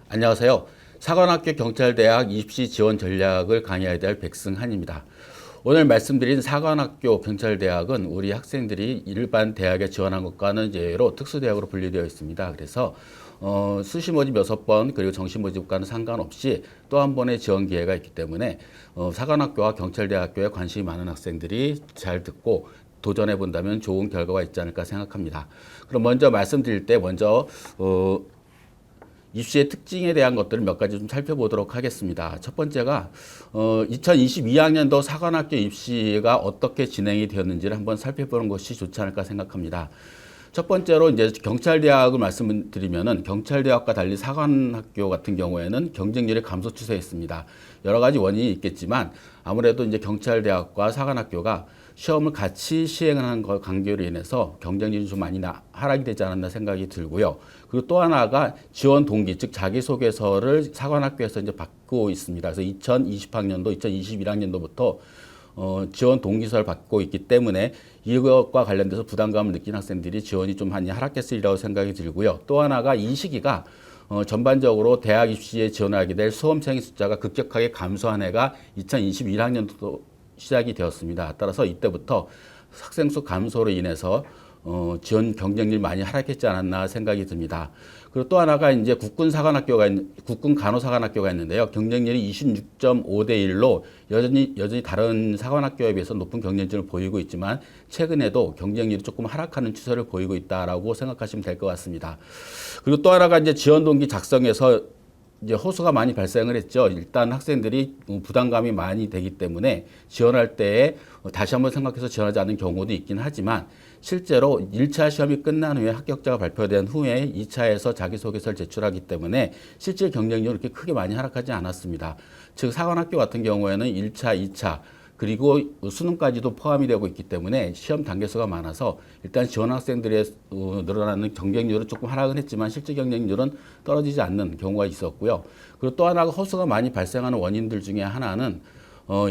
안녕하세요. 사관학교 경찰대학 입시 지원 전략을 강의해야 될 백승한입니다. 오늘 말씀드린 사관학교 경찰대학은 우리 학생들이 일반 대학에 지원한 것과는 예외로 특수대학으로 분류되어 있습니다. 그래서 수시 모집 6번 그리고 정시 모집과는 상관없이 또 한 번의 지원 기회가 있기 때문에 사관학교와 경찰대학교에 관심이 많은 학생들이 잘 듣고 도전해 본다면 좋은 결과가 있지 않을까 생각합니다. 그럼 먼저 말씀드릴 때 먼저 입시의 특징에 대한 것들을 몇 가지 좀 살펴보도록 하겠습니다. 첫 번째가 2022학년도 사관학교 입시가 어떻게 진행이 되었는지를 한번 살펴보는 것이 좋지 않을까 생각합니다. 첫 번째로 이제 경찰대학을 말씀드리면은 경찰대학과 달리 사관학교 같은 경우에는 경쟁률이 감소 추세에 있습니다. 여러 가지 원인이 있겠지만 아무래도 이제 경찰대학과 사관학교가 시험을 같이 시행하는 관계로 인해서 경쟁률이 좀 많이 하락이 되지 않았나 생각이 들고요. 그리고 또 하나가 지원 동기, 즉 자기소개서를 사관학교에서 이제 받고 있습니다. 그래서 2020학년도, 2021학년도부터 지원 동기서를 받고 있기 때문에 이것과 관련돼서 부담감을 느낀 학생들이 지원이 좀 많이 하락했으리라고 생각이 들고요. 또 하나가 이 시기가 전반적으로 대학 입시에 지원하게 될 수험생의 숫자가 급격하게 감소한 해가 2021학년도 시작이 되었습니다. 따라서 이때부터 학생 수 감소로 인해서 지원 경쟁률이 많이 하락했지 않았나 생각이 듭니다. 그리고 또 하나가 이제 국군 간호사관학교가 있는데요. 경쟁률이 26.5대 1로 여전히 다른 사관학교에 비해서 높은 경쟁률을 보이고 있지만 최근에도 경쟁률이 조금 하락하는 추세를 보이고 있다라고 생각하시면 될 것 같습니다. 그리고 또 하나가 이제 지원 동기 작성에서 이제 호수가 많이 발생을 했죠. 일단 학생들이 부담감이 많이 되기 때문에 지원할 때에 다시 한번 생각해서 지원하지 않는 경우도 있긴 하지만 실제로 1차 시험이 끝난 후에 합격자가 발표된 후에 2차에서 자기소개서를 제출하기 때문에 실제 경쟁률이 그렇게 크게 많이 하락하지 않았습니다. 즉 사관학교 같은 경우에는 1차, 2차 그리고 수능까지도 포함이 되고 있기 때문에 시험 단계수가 많아서 일단 지원 학생들의 늘어나는 경쟁률은 조금 하락은 했지만 실제 경쟁률은 떨어지지 않는 경우가 있었고요. 그리고 또 하나가 허수가 많이 발생하는 원인들 중에 하나는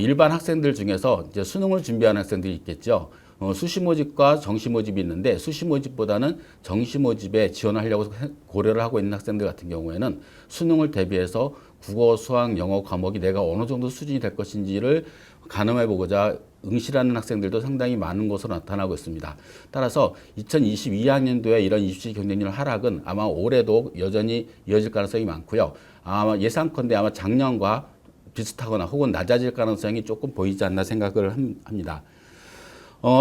일반 학생들 중에서 이제 수능을 준비하는 학생들이 있겠죠. 수시 모집과 정시 모집이 있는데 수시 모집보다는 정시 모집에 지원하려고 고려를 하고 있는 학생들 같은 경우에는 수능을 대비해서 국어, 수학, 영어 과목이 내가 어느 정도 수준이 될 것인지를 가늠해 보고자 응시하는 학생들도 상당히 많은 것으로 나타나고 있습니다. 따라서 2022학년도에 이런 입시 경쟁률 하락은 아마 올해도 여전히 이어질 가능성이 많고요. 아마 예상컨대 아마 작년과 비슷하거나 혹은 낮아질 가능성이 조금 보이지 않나 생각을 합니다.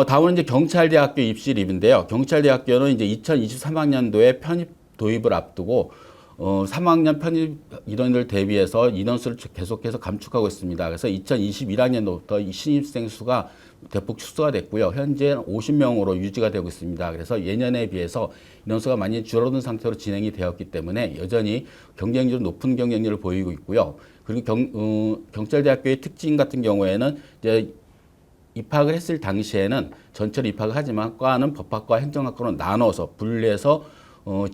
다음은 이제 경찰대학교 입시립인데요. 경찰대학교는 이제 2023학년도에 편입 도입을 앞두고 3학년 편입 인원을 대비해서 인원수를 계속해서 감축하고 있습니다. 그래서 2021학년도부터 신입생 수가 대폭 축소가 됐고요. 현재 50명으로 유지가 되고 있습니다. 그래서 예년에 비해서 인원수가 많이 줄어든 상태로 진행이 되었기 때문에 여전히 높은 경쟁률을 보이고 있고요. 그리고 경찰대학교의 특징 같은 경우에는 이제 입학을 했을 당시에는 전체로 입학을 하지만 과는 법학과 행정학과로 나눠서 분리해서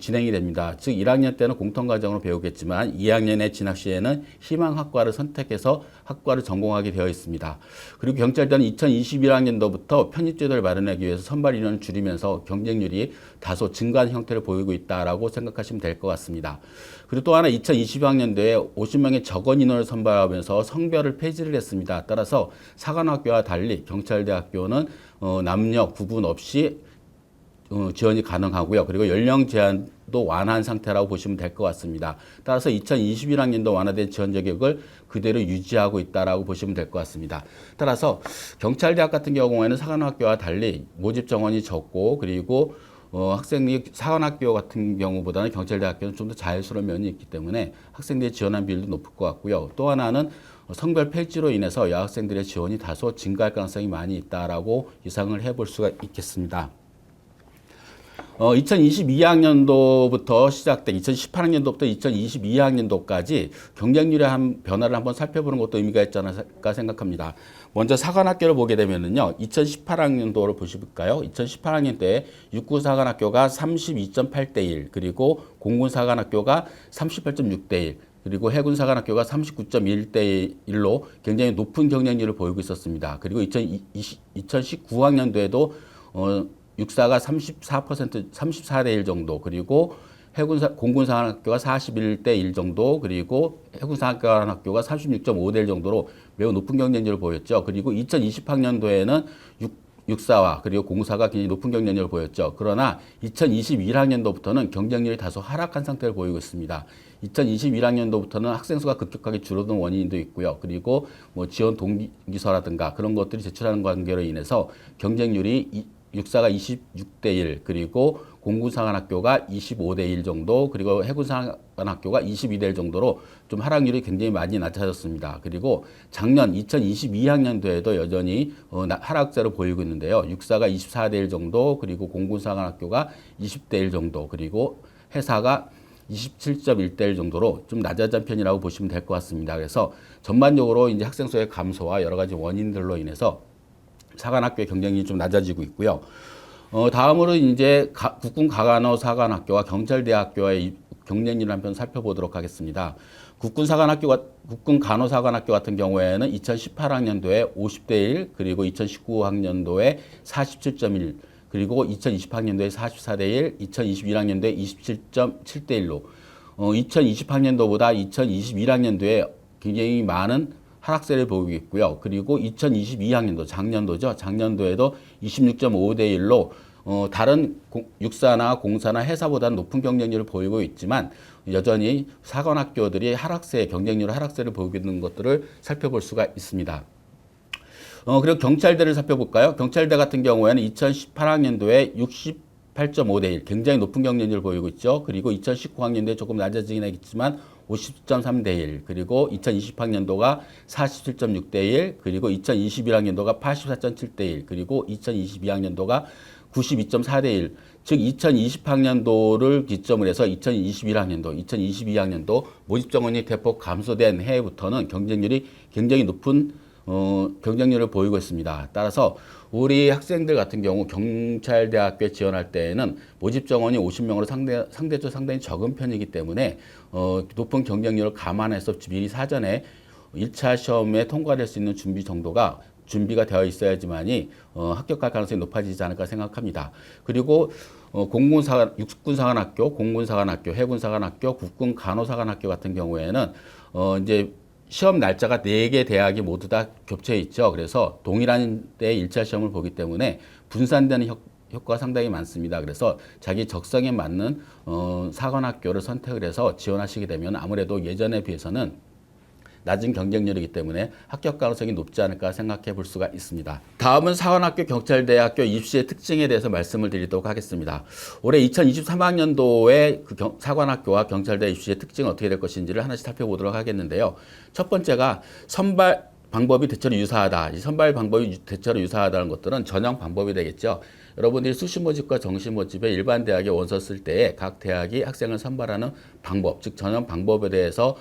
진행이 됩니다. 즉 1학년 때는 공통과정으로 배우겠지만 2학년의 진학 시에는 희망학과를 선택해서 학과를 전공하게 되어 있습니다. 그리고 경찰대는 2021학년도부터 편입제도를 마련하기 위해서 선발 인원을 줄이면서 경쟁률이 다소 증가한 형태를 보이고 있다라고 생각하시면 될 것 같습니다. 그리고 또 하나 2020학년도에 50명의 적은 인원을 선발하면서 성별을 폐지를 했습니다. 따라서 사관학교와 달리 경찰대학교는 남녀 구분 없이 지원이 가능하고요. 그리고 연령 제한도 완화한 상태라고 보시면 될 것 같습니다. 따라서 2021학년도 완화된 지원 자격을 그대로 유지하고 있다라고 보시면 될 것 같습니다. 따라서 경찰대학 같은 경우에는 사관학교와 달리 모집 정원이 적고 그리고 학생이 사관학교 같은 경우보다는 경찰대학교는 좀 더 자유스러운 면이 있기 때문에 학생들의 지원한 비율도 높을 것 같고요. 또 하나는 성별 폐지로 인해서 여학생들의 지원이 다소 증가할 가능성이 많이 있다라고 예상을 해볼 수가 있겠습니다. 2022학년도부터 시작된 2018학년도부터 2022학년도까지 경쟁률의 한 변화를 한번 살펴보는 것도 의미가 있지 않을까 생각합니다. 먼저 사관학교를 보게 되면은요, 2018학년도를 보실까요? 2018학년 때 육구사관학교가 32.8대 1, 그리고 공군사관학교가 38.6대 1, 그리고 해군사관학교가 39.1대 1로 굉장히 높은 경쟁률을 보이고 있었습니다. 그리고 2019학년도에도 육사가 34%, 34대 1 정도, 그리고 공군사관학교가 41대 1 정도, 그리고 해군사관학교가 36.5대 1 정도로 매우 높은 경쟁률을 보였죠. 그리고 2020학년도에는 육사와 그리고 공사가 굉장히 높은 경쟁률을 보였죠. 그러나 2021학년도부터는 경쟁률이 다소 하락한 상태를 보이고 있습니다. 2021학년도부터는 학생 수가 급격하게 줄어든 원인도 있고요. 그리고 뭐 지원 동기서라든가 그런 것들이 제출하는 관계로 인해서 경쟁률이 육사가 26대 1, 그리고 공군사관학교가 25대 1 정도, 그리고 해군사관학교가 22대 1 정도로 좀 하락률이 굉장히 많이 낮아졌습니다. 그리고 작년 2022학년도에도 여전히 하락세를 보이고 있는데요. 육사가 24대 1 정도, 그리고 공군사관학교가 20대 1 정도, 그리고 해사가 27.1대 1 정도로 좀 낮아진 편이라고 보시면 될 것 같습니다. 그래서 전반적으로 이제 학생 수의 감소와 여러 가지 원인들로 인해서 사관학교의 경쟁이 좀 낮아지고 있고요. 다음으로 이제 국군 가간호 사관학교와 경찰대학교의 경쟁률을 한번 살펴보도록 하겠습니다. 국군 간호 사관학교 같은 경우에는 2018학년도에 50대 1, 그리고 2019학년도에 47.1, 그리고 2020학년도에 44대 1, 2021학년도에 27.7대 1로 2020학년도보다 2021학년도에 굉장히 많은 하락세를 보이고 있고요. 그리고 2022학년도, 작년도죠. 작년도에도 26.5대 1로 다른 육사나 공사나 해사보다는 높은 경쟁률을 보이고 있지만 여전히 사관학교들이 경쟁률 하락세를 보이고 있는 것들을 살펴볼 수가 있습니다. 그리고 경찰대를 살펴볼까요? 경찰대 같은 경우에는 2018학년도에 68.5대 1, 굉장히 높은 경쟁률을 보이고 있죠. 그리고 2019학년도에 조금 낮아지긴 했지만 50.3대 1, 그리고 2020학년도가 47.6대 1, 그리고 2021학년도가 84.7대 1, 그리고 2022학년도가 92.4대 1, 즉 2020학년도를 기점으로 해서 2021학년도, 2022학년도 모집 정원이 대폭 감소된 해부터는 경쟁률이 굉장히 높은 경쟁률을 보이고 있습니다. 따라서 우리 학생들 같은 경우 경찰대학교에 지원할 때에는 모집 정원이 50명으로 상대적으로 상당히 적은 편이기 때문에 높은 경쟁률을 감안해서 미리 사전에 1차 시험에 통과될 수 있는 준비가 되어 있어야지만이 합격할 가능성이 높아지지 않을까 생각합니다. 그리고 육군사관학교, 공군사관학교, 해군사관학교, 국군간호사관학교 같은 경우에는 이제 시험 날짜가 4개 대학이 모두 다 겹쳐 있죠. 그래서 동일한 때에 1차 시험을 보기 때문에 분산되는 효과가 상당히 많습니다. 그래서 자기 적성에 맞는 사관학교를 선택을 해서 지원하시게 되면 아무래도 예전에 비해서는 낮은 경쟁률이기 때문에 합격 가능성이 높지 않을까 생각해 볼 수가 있습니다. 다음은 사관학교, 경찰대학교 입시의 특징에 대해서 말씀을 드리도록 하겠습니다. 올해 2023학년도에 사관학교와 경찰대 입시의 특징은 어떻게 될 것인지를 하나씩 살펴보도록 하겠는데요. 첫 번째가 선발 방법이 대체로 유사하다. 이 선발 방법이 대체로 유사하다는 것들은 전형 방법이 되겠죠. 여러분들이 수시 모집과 정시 모집에 일반 대학에 원서 쓸 때에 각 대학이 학생을 선발하는 방법, 즉 전형 방법에 대해서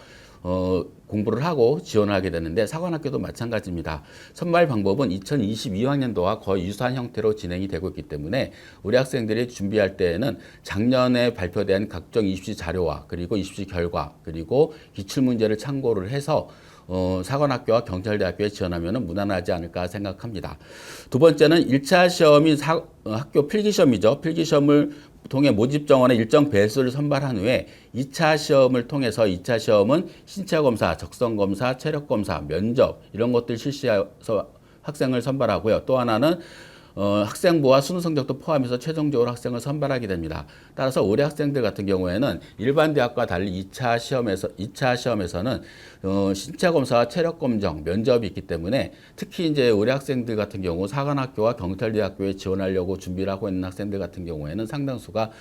공부를 하고 지원을 하게 되는데 사관학교도 마찬가지입니다. 선발 방법은 2022학년도와 거의 유사한 형태로 진행이 되고 있기 때문에 우리 학생들이 준비할 때에는 작년에 발표된 각종 입시 자료와 그리고 입시 결과 그리고 기출문제를 참고를 해서 사관학교와 경찰대학교에 지원하면 무난하지 않을까 생각합니다. 두 번째는 1차 시험이 학교 필기시험이죠. 필기시험을 통해 모집 정원의 일정 배수를 선발한 후에 2차 시험을 통해서 2차 시험은 신체검사, 적성검사, 체력검사, 면접 이런 것들 실시해서 학생을 선발하고요. 또 하나는 학생부와 수능 성적도 포함해서 최종적으로 학생을 선발하게 됩니다. 따라서 올해 학생들 같은 경우에는 일반 대학과 달리 2차 시험에서는 신체검사와 체력검정, 면접이 있기 때문에 특히 이제 올해 학생들 같은 경우 사관학교와 경찰대학교에 지원하려고 준비를 하고 있는 학생들 같은 경우에는 상당수가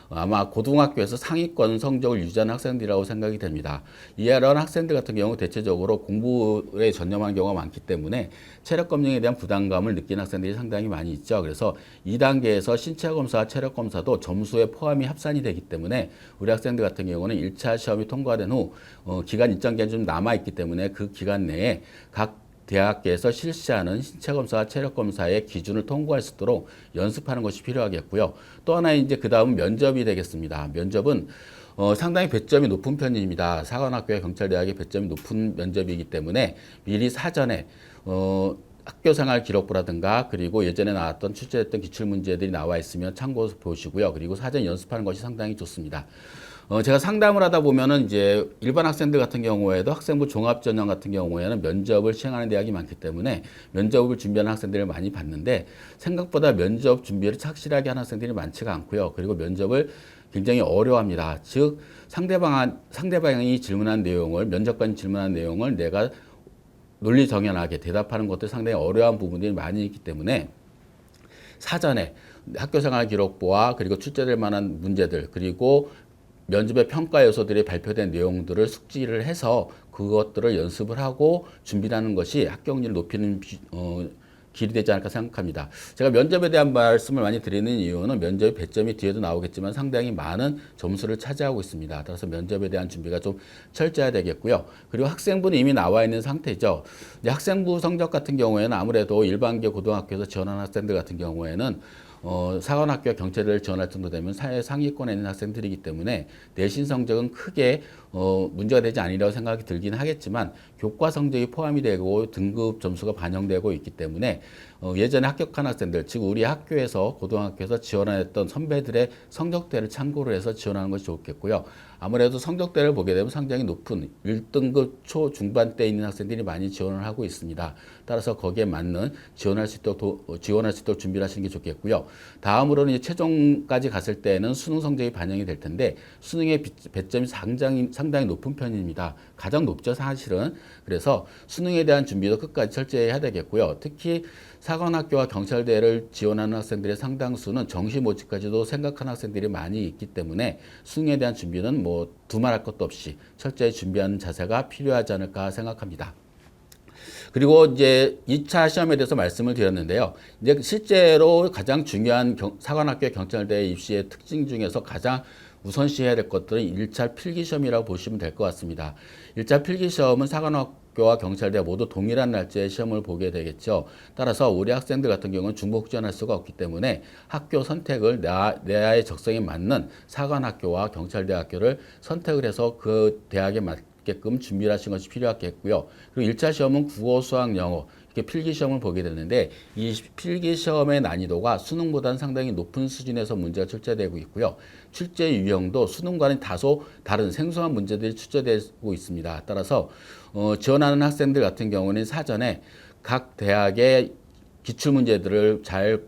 아마 고등학교에서 상위권 성적을 유지하는 학생들이라고 생각이 됩니다. 이런 학생들 같은 경우 대체적으로 공부에 전념한 경우가 많기 때문에 체력 검정에 대한 부담감을 느끼는 학생들이 상당히 많이 있죠. 그래서 2단계에서 신체 검사와 체력 검사도 점수에 포함이 합산이 되기 때문에 우리 학생들 같은 경우는 1차 시험이 통과된 후 기간 일정 기간 좀 남아 있기 때문에 그 기간 내에 각 대학교에서 실시하는 신체검사와 체력검사의 기준을 통과할 수 있도록 연습하는 것이 필요하겠고요. 또 하나 이제 그 다음 면접이 되겠습니다. 면접은 상당히 배점이 높은 편입니다. 사관학교와 경찰대학의 배점이 높은 면접이기 때문에 미리 사전에 학교생활 기록부라든가 그리고 예전에 나왔던 출제했던 기출문제들이 나와 있으면 참고해서 보시고요. 그리고 사전 연습하는 것이 상당히 좋습니다. 제가 상담을 하다 보면은 이제 일반 학생들 같은 경우에도 학생부 종합전형 같은 경우에는 면접을 시행하는 대학이 많기 때문에 면접을 준비하는 학생들을 많이 봤는데 생각보다 면접 준비를 착실하게 하는 학생들이 많지가 않고요. 그리고 면접을 굉장히 어려워합니다. 즉 상대방이 질문한 내용을 면접관이 질문한 내용을 내가 논리정연하게 대답하는 것도 상당히 어려운 부분들이 많이 있기 때문에 사전에 학교생활 기록부와 그리고 출제될 만한 문제들 그리고 면접의 평가 요소들이 발표된 내용들을 숙지를 해서 그것들을 연습을 하고 준비하는 것이 합격률을 높이는 길이 되지 않을까 생각합니다. 제가 면접에 대한 말씀을 많이 드리는 이유는 면접의 배점이 뒤에도 나오겠지만 상당히 많은 점수를 차지하고 있습니다. 따라서 면접에 대한 준비가 좀 철저해야 되겠고요. 그리고 학생부는 이미 나와 있는 상태죠. 이제 학생부 성적 같은 경우에는 아무래도 일반계 고등학교에서 지원하는 학생들 같은 경우에는 사관학교와 경찰대를 지원할 정도 되면 사회 상위권에 있는 학생들이기 때문에 내신 성적은 크게 문제가 되지 않으리라고 생각이 들긴 하겠지만 교과 성적이 포함이 되고 등급 점수가 반영되고 있기 때문에 예전에 합격한 학생들, 즉 우리 학교에서 고등학교에서 지원했던 선배들의 성적대를 참고를 해서 지원하는 것이 좋겠고요. 아무래도 성적대를 보게 되면 상당히 높은 1등급 초 중반대에 있는 학생들이 많이 지원을 하고 있습니다. 따라서 거기에 맞는 지원할 수 있도록 준비를 하시는 게 좋겠고요. 다음으로는 이제 최종까지 갔을 때는 수능 성적이 반영이 될 텐데 수능의 배점이 상당히 높은 편입니다. 가장 높죠, 사실은. 그래서 수능에 대한 준비도 끝까지 철저히 해야 되겠고요. 특히 사관학교와 경찰대를 지원하는 학생들의 상당수는 정시 모집까지도 생각하는 학생들이 많이 있기 때문에 수능에 대한 준비는 뭐 두말할 것도 없이 철저히 준비하는 자세가 필요하지 않을까 생각합니다. 그리고 이제 2차 시험에 대해서 말씀을 드렸는데요. 이제 실제로 가장 중요한 사관학교 경찰대 입시의 특징 중에서 가장 우선시해야 될 것들은 1차 필기시험이라고 보시면 될 것 같습니다. 1차 필기시험은 사관학교와 경찰대 모두 동일한 날짜에 시험을 보게 되겠죠. 따라서 우리 학생들 같은 경우는 중복지원할 수가 없기 때문에 학교 선택을 내의 적성에 맞는 사관학교와 경찰대학교를 선택을 해서 그 대학에 맞게끔 준비를 하시는 것이 필요하겠고요. 그리고 1차 시험은 국어, 수학, 영어 이렇게 필기시험을 보게 되는데 이 필기시험의 난이도가 수능보다는 상당히 높은 수준에서 문제가 출제되고 있고요. 출제 유형도 수능과는 다소 다른 생소한 문제들이 출제되고 있습니다. 따라서 지원하는 학생들 같은 경우는 사전에 각 대학의 기출문제들을 잘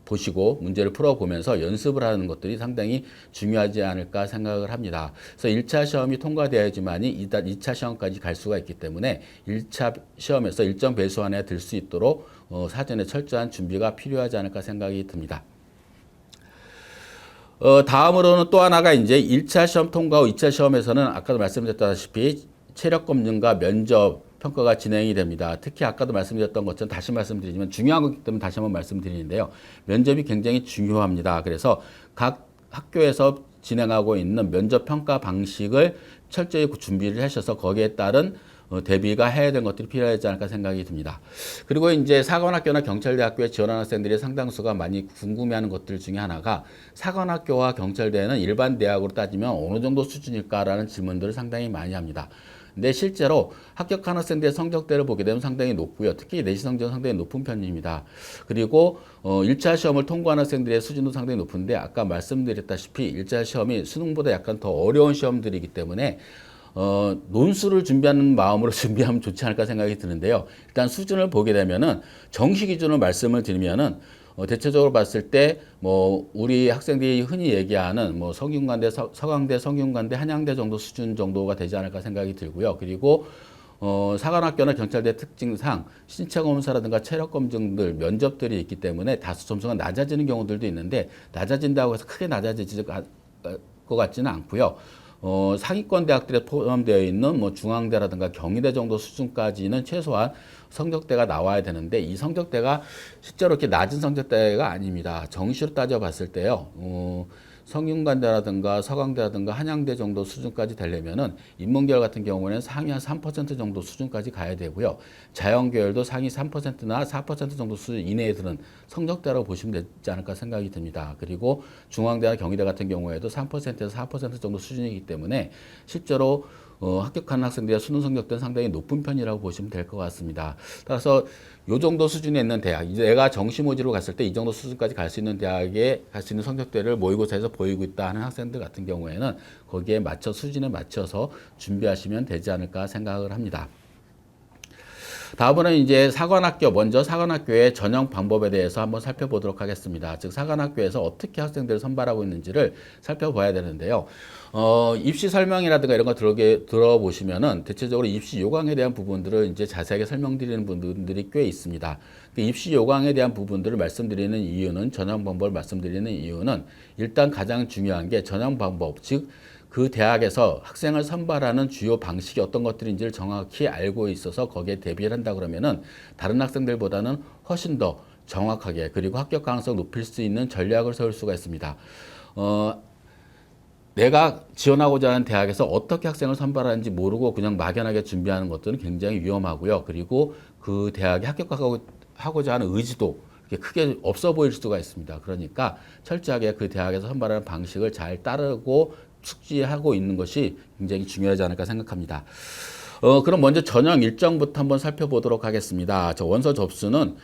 보시고 문제를 풀어보면서 연습을 하는 것들이 상당히 중요하지 않을까 생각을 합니다. 그래서 1차 시험이 통과되어야지만이 2차 시험까지 갈 수가 있기 때문에 1차 시험에서 일정 배수 안에 들 수 있도록 사전에 철저한 준비가 필요하지 않을까 생각이 듭니다. 다음으로는 또 하나가 이제 1차 시험 통과 후 2차 시험에서는 아까도 말씀드렸다시피 체력 검증과 면접 평가가 진행이 됩니다. 특히 아까도 말씀드렸던 것처럼 다시 말씀드리지만 중요한 거기 때문에 다시 한번 말씀드리는데요. 면접이 굉장히 중요합니다. 그래서 각 학교에서 진행하고 있는 면접 평가 방식을 철저히 준비를 하셔서 거기에 따른 대비가 해야 되는 것들이 필요하지 않을까 생각이 듭니다. 그리고 이제 사관학교나 경찰대학교에 지원하는 학생들이 상당수가 많이 궁금해하는 것들 중에 하나가 사관학교와 경찰대는 일반 대학으로 따지면 어느 정도 수준일까라는 질문들을 상당히 많이 합니다. 근데 실제로 합격한 학생들의 성적대를 보게 되면 상당히 높고요. 특히 내신 성적은 상당히 높은 편입니다. 그리고 1차 시험을 통과한 학생들의 수준도 상당히 높은데 아까 말씀드렸다시피 1차 시험이 수능보다 약간 더 어려운 시험들이기 때문에 논술을 준비하는 마음으로 준비하면 좋지 않을까 생각이 드는데요. 일단 수준을 보게 되면은 정시 기준을 말씀을 드리면은 대체적으로 봤을 때 뭐 우리 학생들이 흔히 얘기하는 뭐 성균관대, 서강대, 성균관대, 한양대 정도 수준 정도가 되지 않을까 생각이 들고요. 그리고 사관학교나 경찰대 특징상 신체 검사라든가 체력 검증들 면접들이 있기 때문에 다소 점수가 낮아지는 경우들도 있는데 낮아진다고 해서 크게 낮아지질 것 같지는 않고요. 상위권 대학들에 포함되어 있는 뭐 중앙대라든가 경희대 정도 수준까지는 최소한 성적대가 나와야 되는데 이 성적대가 실제로 이렇게 낮은 성적대가 아닙니다. 정시로 따져봤을 때요. 성균관대라든가 서강대라든가 한양대 정도 수준까지 되려면은 인문계열 같은 경우에는 상위 한 3% 정도 수준까지 가야 되고요. 자연계열도 상위 3%나 4% 정도 수준 이내에 드는 성적대라고 보시면 되지 않을까 생각이 듭니다. 그리고 중앙대나 경희대 같은 경우에도 3%에서 4% 정도 수준이기 때문에 실제로 합격하는 학생들의 수능 성적들은 상당히 높은 편이라고 보시면 될 것 같습니다. 따라서 요 정도 수준에 있는 대학, 이제 내가 정시모집으로 갔을 때 이 정도 수준까지 갈 수 있는 대학에 갈 수 있는 성적대를 모의고사에서 보이고 있다 하는 학생들 같은 경우에는 거기에 맞춰 수준에 맞춰서 준비하시면 되지 않을까 생각을 합니다. 다음은 이제 사관학교, 먼저 사관학교의 전형 방법에 대해서 한번 살펴보도록 하겠습니다. 즉, 사관학교에서 어떻게 학생들을 선발하고 있는지를 살펴봐야 되는데요. 입시 설명이라든가 이런 거 들어보시면은 대체적으로 입시 요강에 대한 부분들을 이제 자세하게 설명드리는 분들이 꽤 있습니다. 입시 요강에 대한 부분들을 말씀드리는 이유는, 전형 방법을 말씀드리는 이유는 일단 가장 중요한 게 전형 방법, 즉, 그 대학에서 학생을 선발하는 주요 방식이 어떤 것들인지를 정확히 알고 있어서 거기에 대비를 한다 그러면은 다른 학생들보다는 훨씬 더 정확하게 그리고 합격 가능성을 높일 수 있는 전략을 세울 수가 있습니다. 내가 지원하고자 하는 대학에서 어떻게 학생을 선발하는지 모르고 그냥 막연하게 준비하는 것들은 굉장히 위험하고요. 그리고 그 대학에 합격하고자 하는 의지도 크게 없어 보일 수가 있습니다. 그러니까 철저하게 그 대학에서 선발하는 방식을 잘 따르고 숙지하고 있는 것이 굉장히 중요하지 않을까 생각합니다. 그럼 먼저 전형 일정부터 한번 살펴보도록 하겠습니다. 저 원서 접수는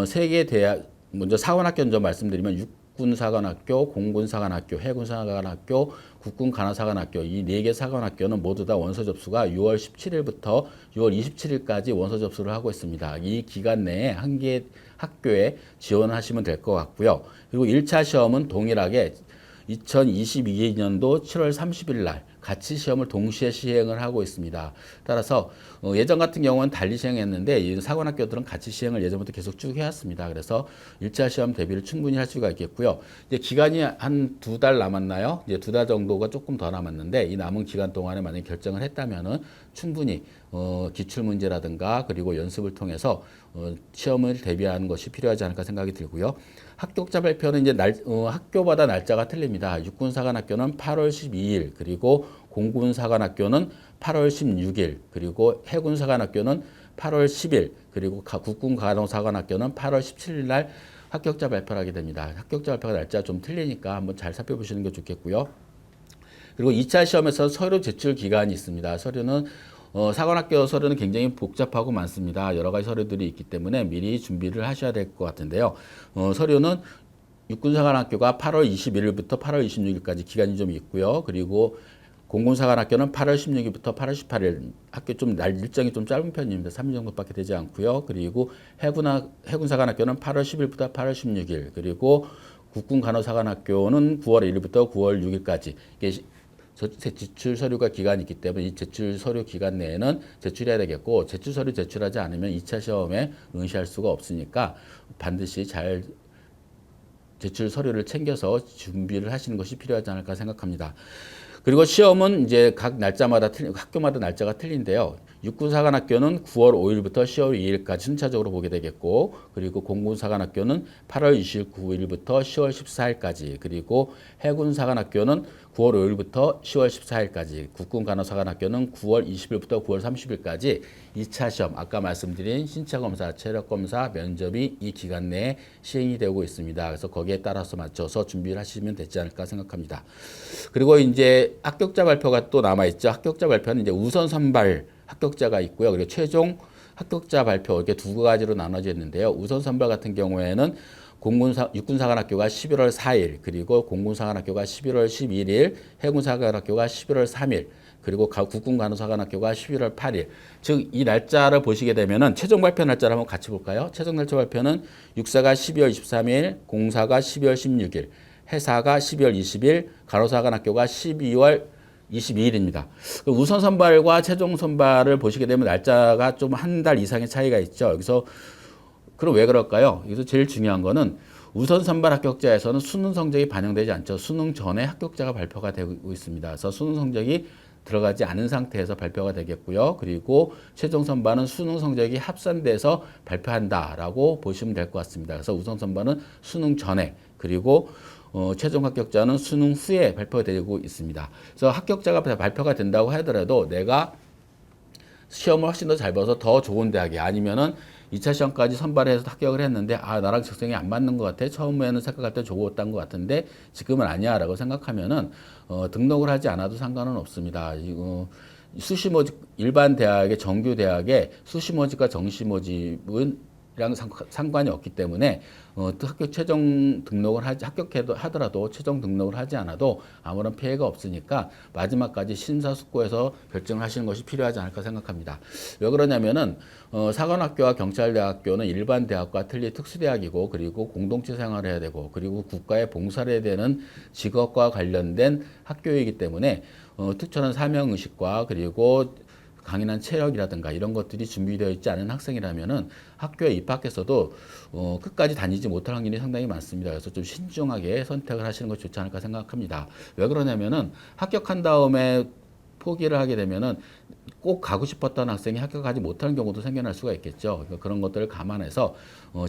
세 개 대학, 먼저 사관학교 먼저 말씀드리면 육군사관학교, 공군사관학교, 해군사관학교, 국군간호사관학교 이 네 개 사관학교는 모두 다 원서 접수가 6월 17일부터 6월 27일까지 원서 접수를 하고 있습니다. 이 기간 내에 한 개 학교에 지원을 하시면 될 것 같고요. 그리고 1차 시험은 동일하게 2022년도 7월 30일 날 같이 시험을 동시에 시행을 하고 있습니다. 따라서 예전 같은 경우는 달리 시행했는데 이 사관학교들은 같이 시행을 예전부터 계속 쭉 해왔습니다. 그래서 1차 시험 대비를 충분히 할 수가 있겠고요. 이제 기간이 한 2달 남았나요? 이제 2달 정도가 조금 더 남았는데 이 남은 기간 동안에 만약에 결정을 했다면은 충분히 기출문제라든가 그리고 연습을 통해서 시험을 대비하는 것이 필요하지 않을까 생각이 들고요. 합격자 발표는 이제 학교마다 날짜가 틀립니다. 육군사관학교는 8월 12일, 그리고 공군사관학교는 8월 16일, 그리고 해군사관학교는 8월 10일, 그리고 국군간호사관학교는 8월 17일 날 합격자 발표를 하게 됩니다. 합격자 발표가 날짜가 좀 틀리니까 한번 잘 살펴보시는 게 좋겠고요. 그리고 2차 시험에서 서류 제출 기간이 있습니다. 서류는 사관학교 서류는 굉장히 복잡하고 많습니다. 여러 가지 서류들이 있기 때문에 미리 준비를 하셔야 될 것 같은데요. 서류는 육군사관학교가 8월 21일부터 8월 26일까지 기간이 좀 있고요. 그리고 공군사관학교는 8월 16일부터 8월 18일, 학교 좀 일정이 좀 짧은 편입니다. 3일 정도밖에 되지 않고요. 그리고 해군사관학교는 8월 10일부터 8월 16일, 그리고 국군간호사관학교는 9월 1일부터 9월 6일까지. 제출 서류가 기간이 있기 때문에 이 제출 서류 기간 내에는 제출해야 되겠고, 제출 서류 제출하지 않으면 2차 시험에 응시할 수가 없으니까 반드시 잘 제출 서류를 챙겨서 준비를 하시는 것이 필요하지 않을까 생각합니다. 그리고 시험은 이제 각 날짜마다 학교마다 날짜가 틀린데요. 육군사관학교는 9월 5일부터 10월 2일까지 순차적으로 보게 되겠고, 그리고 공군사관학교는 8월 29일부터 10월 14일까지, 그리고 해군사관학교는 9월 5일부터 10월 14일까지, 국군간호사관학교는 9월 20일부터 9월 30일까지 2차 시험, 아까 말씀드린 신체검사, 체력검사, 면접이 이 기간 내에 시행이 되고 있습니다. 그래서 거기에 따라서 맞춰서 준비를 하시면 되지 않을까 생각합니다. 그리고 이제 합격자 발표가 또 남아있죠. 합격자 발표는 이제 우선 선발 합격자가 있고요. 그리고 최종 합격자 발표, 이렇게 두 가지로 나눠져 있는데요. 우선 선발 같은 경우에는 육군사관학교가 11월 4일, 그리고 공군사관학교가 11월 11일, 해군사관학교가 11월 3일, 그리고 국군간호사관학교가 11월 8일. 즉, 이 날짜를 보시게 되면은 최종 발표 날짜를 한번 같이 볼까요? 최종 날짜 발표는 육사가 12월 23일, 공사가 12월 16일, 해사가 12월 20일, 간호사관학교가 12월 22일입니다. 우선 선발과 최종 선발을 보시게 되면 날짜가 좀 한 달 이상의 차이가 있죠. 여기서 그럼 왜 그럴까요? 여기서 제일 중요한 거는 우선 선발 합격자에서는 수능 성적이 반영되지 않죠. 수능 전에 합격자가 발표가 되고 있습니다. 그래서 수능 성적이 들어가지 않은 상태에서 발표가 되겠고요. 그리고 최종 선발은 수능 성적이 합산돼서 발표한다라고 보시면 될 것 같습니다. 그래서 우선 선발은 수능 전에, 그리고 최종 합격자는 수능 후에 발표되고 있습니다. 그래서 합격자가 발표가 된다고 하더라도 내가 시험을 훨씬 더 잘 봐서 더 좋은 대학에, 아니면은 2차 시험까지 선발해서 합격을 했는데 나랑 적성이 안 맞는 것 같아. 처음에는 생각할 때 좋았던 것 같은데 지금은 아니야 라고 생각하면은 등록을 하지 않아도 상관은 없습니다. 이거 수시 모집 일반 대학의 정규 대학의 수시 모집과 정시 모집은 랑 상관이 없기 때문에 학교 최종 등록을 하더라도 최종 등록을 하지 않아도 아무런 피해가 없으니까 마지막까지 심사숙고해서 결정을 하시는 것이 필요하지 않을까 생각합니다. 왜 그러냐면은 사관학교와 경찰대학교는 일반 대학과 틀리 특수대학이고 그리고 공동체 생활을 해야 되고 그리고 국가에 봉사를 해야 되는 직업과 관련된 학교이기 때문에 특별한 사명의식과 그리고 강인한 체력이라든가 이런 것들이 준비되어 있지 않은 학생이라면은 학교에 입학해서도 끝까지 다니지 못할 확률이 상당히 많습니다. 그래서 좀 신중하게 선택을 하시는 것이 좋지 않을까 생각합니다. 왜 그러냐면은 합격한 다음에 포기를 하게 되면은 꼭 가고 싶었던 학생이 합격하지 못하는 경우도 생겨날 수가 있겠죠. 그러니까 그런 것들을 감안해서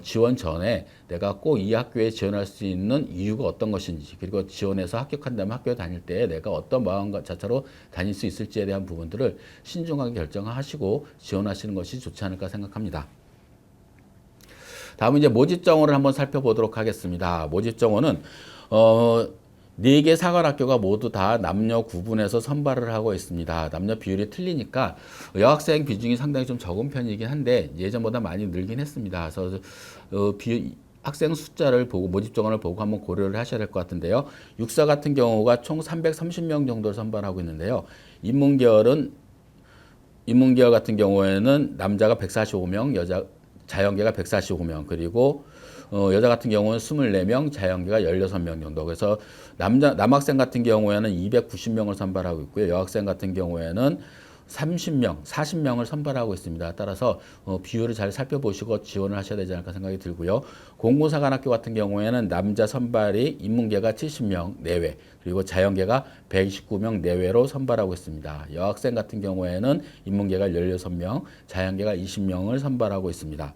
지원 전에 내가 꼭 이 학교에 지원할 수 있는 이유가 어떤 것인지 그리고 지원해서 합격한다면 학교에 다닐 때 내가 어떤 마음과 자체로 다닐 수 있을지에 대한 부분들을 신중하게 결정하시고 지원하시는 것이 좋지 않을까 생각합니다. 다음은 이제 모집 정원을 한번 살펴보도록 하겠습니다. 모집 정원은 4개 사관학교가 모두 다 남녀 구분해서 선발을 하고 있습니다. 남녀 비율이 틀리니까 여학생 비중이 상당히 좀 적은 편이긴 한데 예전보다 많이 늘긴 했습니다. 그래서 학생 숫자를 보고 모집 정원을 보고 한번 고려를 하셔야 될 것 같은데요. 육사 같은 경우가 총 330명 정도를 선발하고 있는데요. 인문계열 같은 경우에는 남자가 145명, 자연계가 145명, 그리고 여자 같은 경우는 24명, 자연계가 16명 정도. 그래서 남학생 같은 경우에는 290명을 선발하고 있고요. 여학생 같은 경우에는 30명, 40명을 선발하고 있습니다. 따라서 비율을 잘 살펴보시고 지원을 하셔야 되지 않을까 생각이 들고요. 공군사관학교 같은 경우에는 남자 선발이 인문계가 70명 내외, 그리고 자연계가 129명 내외로 선발하고 있습니다. 여학생 같은 경우에는 인문계가 16명, 자연계가 20명을 선발하고 있습니다.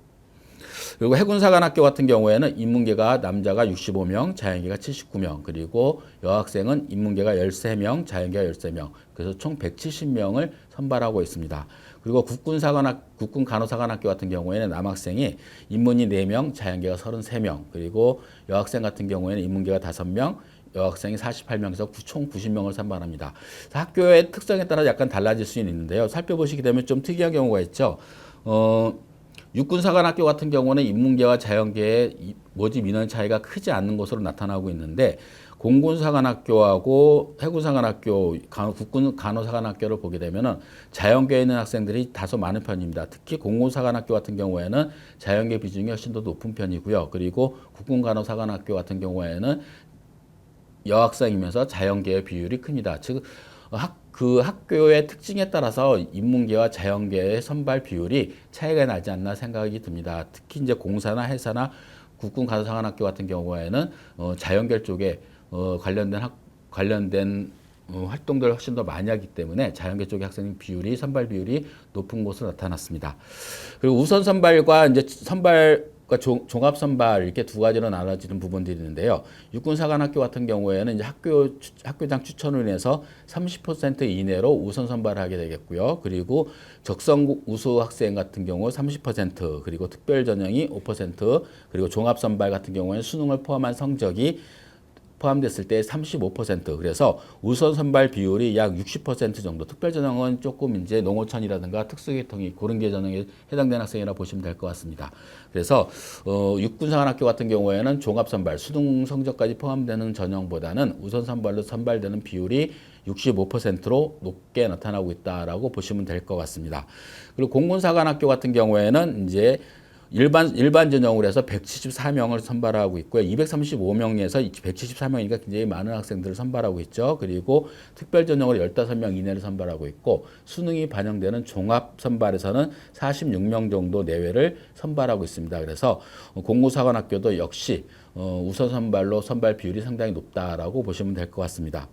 그리고 해군사관학교 같은 경우에는 인문계가 남자가 65명, 자연계가 79명, 그리고 여학생은 인문계가 13명, 자연계가 13명, 그래서 총 170명을 선발하고 있습니다. 그리고 국군 간호사관학교 같은 경우에는 남학생이 인문이 4명, 자연계가 33명, 그리고 여학생 같은 경우에는 인문계가 5명, 여학생이 48명에서 총 90명을 선발합니다. 학교의 특성에 따라 약간 달라질 수는 있는데요. 살펴보시게 되면 좀 특이한 경우가 있죠. 육군사관학교 같은 경우는 인문계와 자연계의 모집 인원 차이가 크지 않는 것으로 나타나고 있는데 공군사관학교하고 해군사관학교, 국군 간호사관학교를 보게 되면은 자연계에 있는 학생들이 다소 많은 편입니다. 특히 공군사관학교 같은 경우에는 자연계 비중이 훨씬 더 높은 편이고요. 그리고 국군 간호사관학교 같은 경우에는 여학생이면서 자연계의 비율이 큽니다. 즉 그 학교의 특징에 따라서 인문계와 자연계의 선발 비율이 차이가 나지 않나 생각이 듭니다. 특히 이제 공사나 해사나 국군 간호사관학교 같은 경우에는 자연계 쪽에 관련된 활동들을 훨씬 더 많이 하기 때문에 자연계 쪽의 학생 비율이 선발 비율이 높은 것으로 나타났습니다. 그리고 우선 선발과 이제 그러니까 종합 선발 이렇게 두 가지로 나눠지는 부분들이 있는데요. 육군사관학교 같은 경우에는 이제 학교장 추천을 인해서 30% 이내로 우선 선발을 하게 되겠고요. 그리고 적성 우수 학생 같은 경우 30%, 그리고 특별 전형이 5%, 그리고 종합 선발 같은 경우에는 수능을 포함한 성적이 포함됐을 때 35%, 그래서 우선 선발 비율이 약 60% 정도, 특별 전형은 조금 이제 농어촌이라든가 특수계통이 그런 계 전형에 해당되는 학생이라 보시면 될 것 같습니다. 그래서 육군사관학교 같은 경우에는 종합 선발, 수능 성적까지 포함되는 전형보다는 우선 선발로 선발되는 비율이 65%로 높게 나타나고 있다라고 보시면 될 것 같습니다. 그리고 공군사관학교 같은 경우에는 이제 일반 전형으로 해서 174명을 선발하고 있고요. 235명에서 174명이니까 굉장히 많은 학생들을 선발하고 있죠. 그리고 특별 전형으로 15명 이내를 선발하고 있고 수능이 반영되는 종합 선발에서는 46명 정도 내외를 선발하고 있습니다. 그래서 공군사관학교도 역시 우선 선발로 선발 비율이 상당히 높다라고 보시면 될 것 같습니다.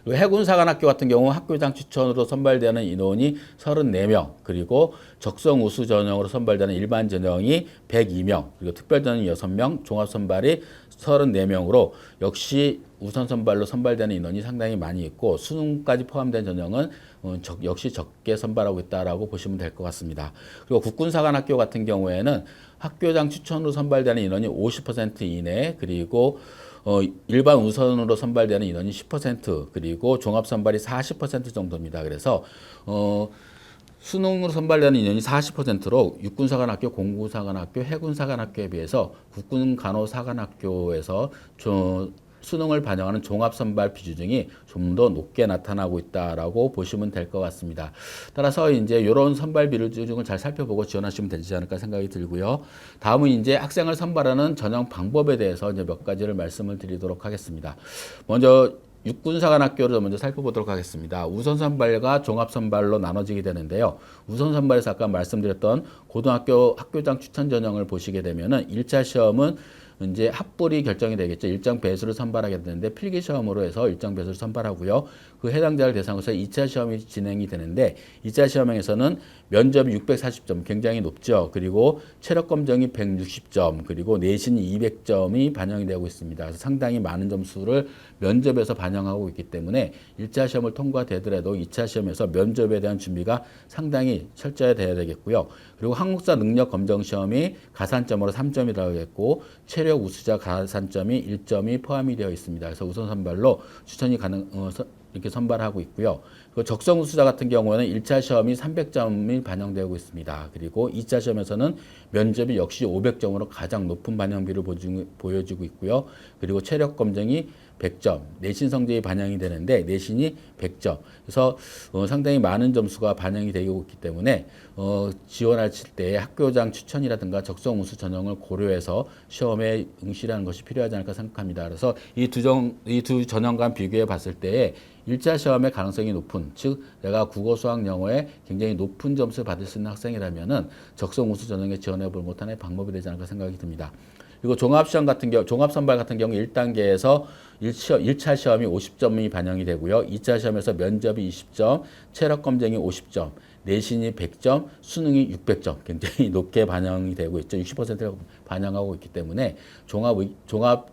그리고 해군사관학교 같은 경우 학교장 추천으로 선발되는 인원이 34명, 그리고 적성 우수 전형으로 선발되는 일반 전형이 102명, 그리고 특별 전형이 6명, 종합 선발이 34명으로 역시 우선 선발로 선발되는 인원이 상당히 많이 있고 수능까지 포함된 전형은 역시 적게 선발하고 있다라고 보시면 될 것 같습니다. 그리고 국군사관학교 같은 경우에는 학교장 추천으로 선발되는 인원이 50% 이내, 그리고 일반 우선으로 선발되는 인원이 10%, 그리고 종합 선발이 40% 정도입니다. 그래서 수능으로 선발되는 인원이 40%로 육군사관학교, 공군사관학교, 해군사관학교에 비해서 국군간호사관학교에서 수능을 반영하는 종합선발 비중이 좀 더 높게 나타나고 있다라고 보시면 될 것 같습니다. 따라서 이제 이런 선발 비중을 잘 살펴보고 지원하시면 되지 않을까 생각이 들고요. 다음은 이제 학생을 선발하는 전형 방법에 대해서 이제 몇 가지를 말씀을 드리도록 하겠습니다. 먼저 육군사관학교를 먼저 살펴보도록 하겠습니다. 우선선발과 종합선발로 나눠지게 되는데요. 우선선발에서 아까 말씀드렸던 고등학교 학교장 추천 전형을 보시게 되면은 1차 시험은 이제 합불이 결정이 되겠죠. 일정 배수를 선발하게 되는데 필기 시험으로 해서 일정 배수를 선발하고요. 그 해당자를 대상으로 해서 2차 시험이 진행이 되는데 2차 시험에서는 면접이 640점 굉장히 높죠. 그리고 체력 검정이 160점, 그리고 내신이 200점이 반영이 되고 있습니다. 그래서 상당히 많은 점수를 면접에서 반영하고 있기 때문에 1차 시험을 통과되더라도 2차 시험에서 면접에 대한 준비가 상당히 철저히 돼야 되겠고요. 그리고 한국사 능력 검정 시험이 가산점으로 3점이 들어가겠고 체력 우수자 가산점이 1점이 포함이 되어 있습니다. 그래서 우선 선발로 추천이 이렇게 선발하고 있고요. 그 적성 우수자 같은 경우에는 1차 시험이 300점이 반영되고 있습니다. 그리고 2차 시험에서는 면접이 역시 500점으로 가장 높은 반영비를 보여주고 있고요. 그리고 체력 검정이 100점, 내신 성적이 반영이 되는데 내신이 100점. 그래서 상당히 많은 점수가 반영이 되고 있기 때문에 지원하실 때 학교장 추천이라든가 적성 우수 전형을 고려해서 시험에 응시하는 것이 필요하지 않을까 생각합니다. 그래서 이 두 전형과 비교해 봤을 때 1차 시험의 가능성이 높은, 즉 내가 국어, 수학, 영어에 굉장히 높은 점수를 받을 수 있는 학생이라면은 적성 우수 전형에 지원해 볼 못한 방법이 되지 않을까 생각이 듭니다. 그리고 종합선발 같은 경우 1단계에서 1차 시험이 50점이 반영이 되고요. 2차 시험에서 면접이 20점, 체력 검정이 50점, 내신이 100점, 수능이 600점. 굉장히 높게 반영이 되고 있죠. 60%가 반영하고 있기 때문에 종합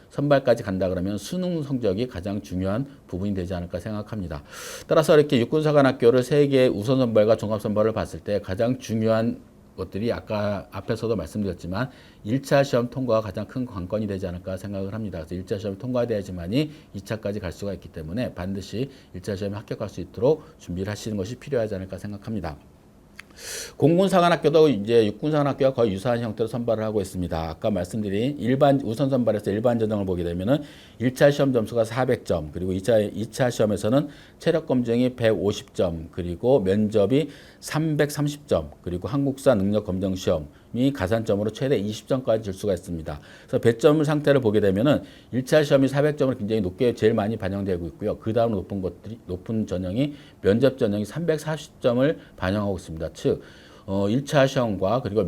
선발까지 간다 그러면 수능 성적이 가장 중요한 부분이 되지 않을까 생각합니다. 따라서 이렇게 육군사관학교를 3개의 우선 선발과 종합 선발을 봤을 때 가장 중요한 것들이 아까 앞에서도 말씀드렸지만 1차 시험 통과가 가장 큰 관건이 되지 않을까 생각을 합니다. 그래서 1차 시험이 통과돼야지만이 2차까지 갈 수가 있기 때문에 반드시 1차 시험에 합격할 수 있도록 준비를 하시는 것이 필요하지 않을까 생각합니다. 공군사관학교도 이제 육군사관학교와 거의 유사한 형태로 선발을 하고 있습니다. 아까 말씀드린 우선 선발에서 일반 전형을 보게 되면은 1차 시험 점수가 400점, 그리고 2차 시험에서는 체력 검정이 150점, 그리고 면접이 330점, 그리고 한국사 능력 검정 시험이 가산점으로 최대 20점까지 줄 수가 있습니다. 그래서 배점 상태를 보게 되면은 1차 시험이 400점을 굉장히 높게 제일 많이 반영되고 있고요. 그 다음 높은 전형이 면접 전형이 340점을 반영하고 있습니다. 즉 1차 시험과 그리고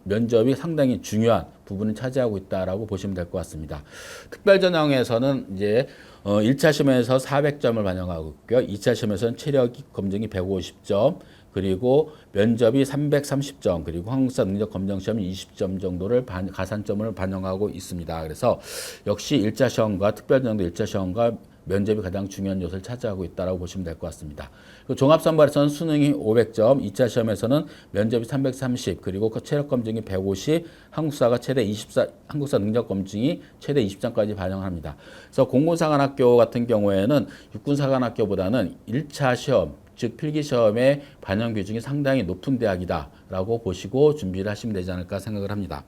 면접이 상당히 중요한 부분을 차지하고 있다라고 보시면 될 것 같습니다. 특별 전형에서는 이제 1차 시험에서 400점을 반영하고 있고요. 2차 시험에서는 체력 검정이 150점, 그리고 면접이 330점, 그리고 한국사 능력 검정 시험이 20점 정도를 가산점을 반영하고 있습니다. 그래서 역시 1차 시험과 특별 전형도 1차 시험과 면접이 가장 중요한 요소를 차지하고 있다고 보시면 될 것 같습니다. 종합선발에서는 수능이 500점, 2차 시험에서는 면접이 330, 그리고 체력 검증이 150, 한국사 능력 검증이 최대 20점까지 반영합니다. 그래서 공군사관학교 같은 경우에는 육군사관학교보다는 1차 시험, 즉 필기시험의 반영 비중이 상당히 높은 대학이다라고 보시고 준비를 하시면 되지 않을까 생각을 합니다.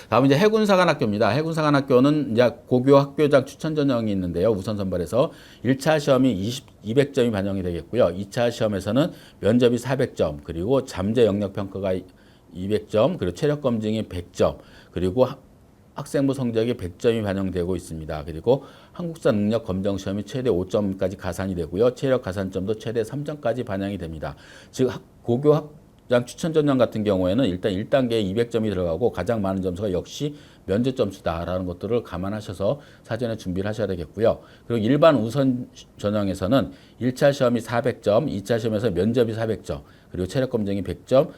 다음은 이제 해군사관학교입니다. 해군사관학교는 이제 고교 학교장 추천 전형이 있는데요. 우선 선발에서 1차 시험이 200점이 반영이 되겠고요. 2차 시험에서는 면접이 400점, 그리고 잠재 영역 평가가 200점, 그리고 체력 검증이 100점, 그리고 학생부 성적이 100점이 반영되고 있습니다. 그리고 한국사 능력 검정 시험이 최대 5점까지 가산이 되고요. 체력 가산점도 최대 3점까지 반영이 됩니다. 즉 고교 학장 추천 전형 같은 경우에는 일단 1단계에 200점이 들어가고 가장 많은 점수가 역시 면접 점수다라는 것들을 감안하셔서 사전에 준비를 하셔야 되겠고요. 그리고 일반 우선 전형에서는 1차 시험이 400점, 2차 시험에서 면접이 400점, 그리고 체력 검정이 100점,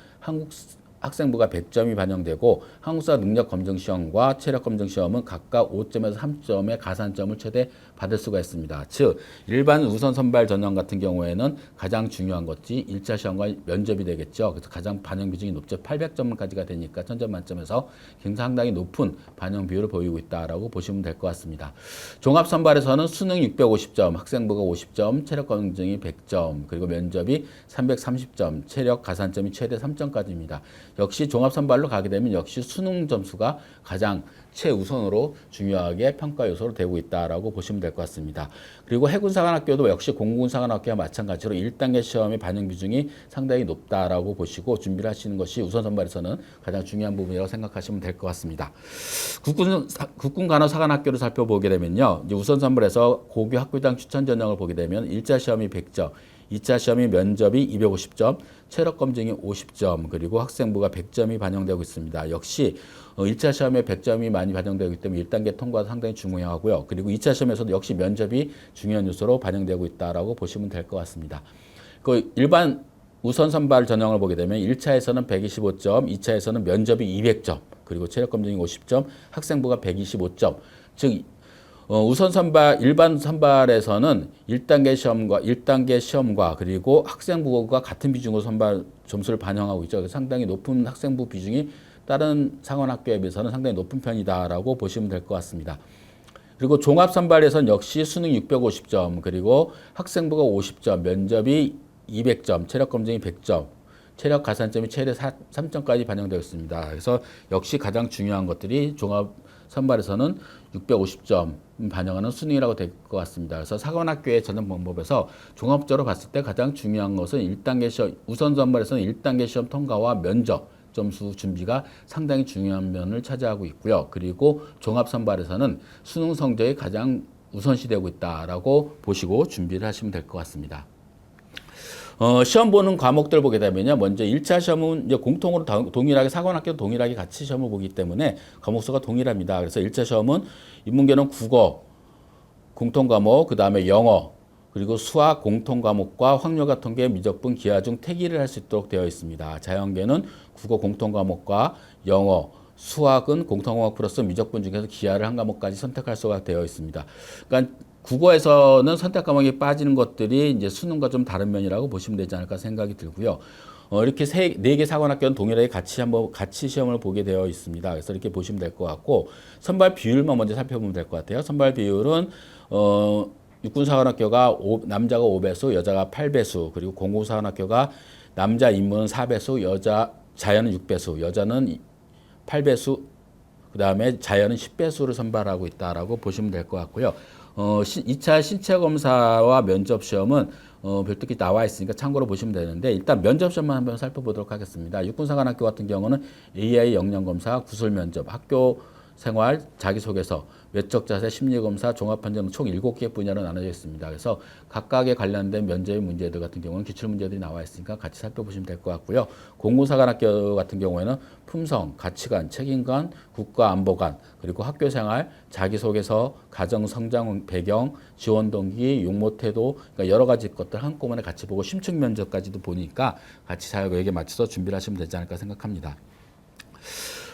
학생부가 100점이 반영되고 한국사 능력 검정 시험과 체력 검정 시험은 각각 5점에서 3점의 가산점을 최대 받을 수가 있습니다. 즉 일반 우선 선발 전형 같은 경우에는 가장 중요한 것이 1차 시험과 면접이 되겠죠. 그래서 가장 반영 비중이 높죠. 800점까지가 되니까 1000점 만점에서 상당히 높은 반영 비율을 보이고 있다라고 보시면 될 것 같습니다. 종합 선발에서는 수능 650점, 학생부가 50점, 체력 검증이 100점, 그리고 면접이 330점, 체력 가산점이 최대 3점까지입니다. 역시 종합 선발로 가게 되면 역시 수능 점수가 가장 최우선으로 중요하게 평가 요소로 되고 있다라고 보시면 될 것 같습니다. 그리고 해군사관학교도 역시 공군사관학교와 마찬가지로 1단계 시험의 반영 비중이 상당히 높다라고 보시고 준비를 하시는 것이 우선 선발에서는 가장 중요한 부분이라고 생각하시면 될 것 같습니다. 국군간호사관학교를 살펴보게 되면요. 이제 우선 선발에서 고교 학교당 추천 전형을 보게 되면 1차 시험이 100점, 2차 시험이 면접이 250점, 체력 검증이 50점, 그리고 학생부가 100점이 반영되고 있습니다. 역시 1차 시험에 100점이 많이 반영되기 때문에 1단계 통과도 상당히 중요하고요. 그리고 2차 시험에서도 역시 면접이 중요한 요소로 반영되고 있다라고 보시면 될 것 같습니다. 그 일반 우선 선발 전형을 보게 되면 1차에서는 125점, 2차에서는 면접이 200점, 그리고 체력 검증이 50점, 학생부가 125점. 즉 우선 선발, 일반 선발에서는 1단계 시험과 그리고 학생부가 같은 비중으로 선발 점수를 반영하고 있죠. 상당히 높은 학생부 비중이 다른 상원학교에 비해서는 상당히 높은 편이다라고 보시면 될 것 같습니다. 그리고 종합 선발에서는 역시 수능 650점, 그리고 학생부가 50점, 면접이 200점, 체력 검증이 100점, 체력 가산점이 최대 3점까지 반영되어 있습니다. 그래서 역시 가장 중요한 것들이 종합 선발에서는 650점 반영하는 수능이라고 될 것 같습니다. 그래서 사관학교의 전형 방법에서 종합적으로 봤을 때 가장 중요한 것은 1단계 시험, 우선 선발에서는 1단계 시험 통과와 면접 점수 준비가 상당히 중요한 면을 차지하고 있고요. 그리고 종합 선발에서는 수능 성적이 가장 우선시되고 있다라고 보시고 준비를 하시면 될 것 같습니다. 시험 보는 과목들 보게 되면요. 먼저 1차 시험은 이제 공통으로 동일하게 사관학교도 동일하게 같이 시험을 보기 때문에 과목수가 동일합니다. 그래서 1차 시험은 인문계는 국어 공통 과목, 그 다음에 영어, 그리고 수학 공통 과목과 확률과 통계, 미적분, 기하 중 태기를 할 수 있도록 되어 있습니다. 자연계는 국어 공통 과목과 영어, 수학은 공통 과목 플러스 미적분 중에서 기하를 한 과목까지 선택할 수가 되어 있습니다. 그러니까 국어에서는 선택 과목이 빠지는 것들이 이제 수능과 좀 다른 면이라고 보시면 되지 않을까 생각이 들고요. 이렇게 네 개 사관학교는 동일하게 같이 시험을 보게 되어 있습니다. 그래서 이렇게 보시면 될 것 같고, 선발 비율만 먼저 살펴보면 될 것 같아요. 선발 비율은 육군사관학교가 남자가 5배수, 여자가 8배수, 그리고 공군사관학교가 남자 인문은 4배수, 여자 자연은 6배수, 여자는 8배수, 그 다음에 자연은 10배수를 선발하고 있다라고 보시면 될 것 같고요. 2차 신체검사와 면접시험은 별도로 나와 있으니까 참고로 보시면 되는데, 일단 면접시험만 한번 살펴보도록 하겠습니다. 육군사관학교 같은 경우는 AI 역량검사, 구술면접, 학교 생활, 자기소개서, 외적 자세, 심리검사, 종합판정 총 7개 분야로 나눠져 있습니다. 그래서 각각에 관련된 면접의 문제들 같은 경우는 기출문제들이 나와 있으니까 같이 살펴보시면 될 것 같고요. 공군사관학교 같은 경우에는 품성, 가치관, 책임관, 국가안보관, 그리고 학교생활, 자기소개서, 가정성장 배경, 지원동기, 용모태도, 그러니까 여러 가지 것들 한꺼번에 같이 보고 심층 면접까지도 보니까 같이 자격에 맞춰서 준비를 하시면 되지 않을까 생각합니다.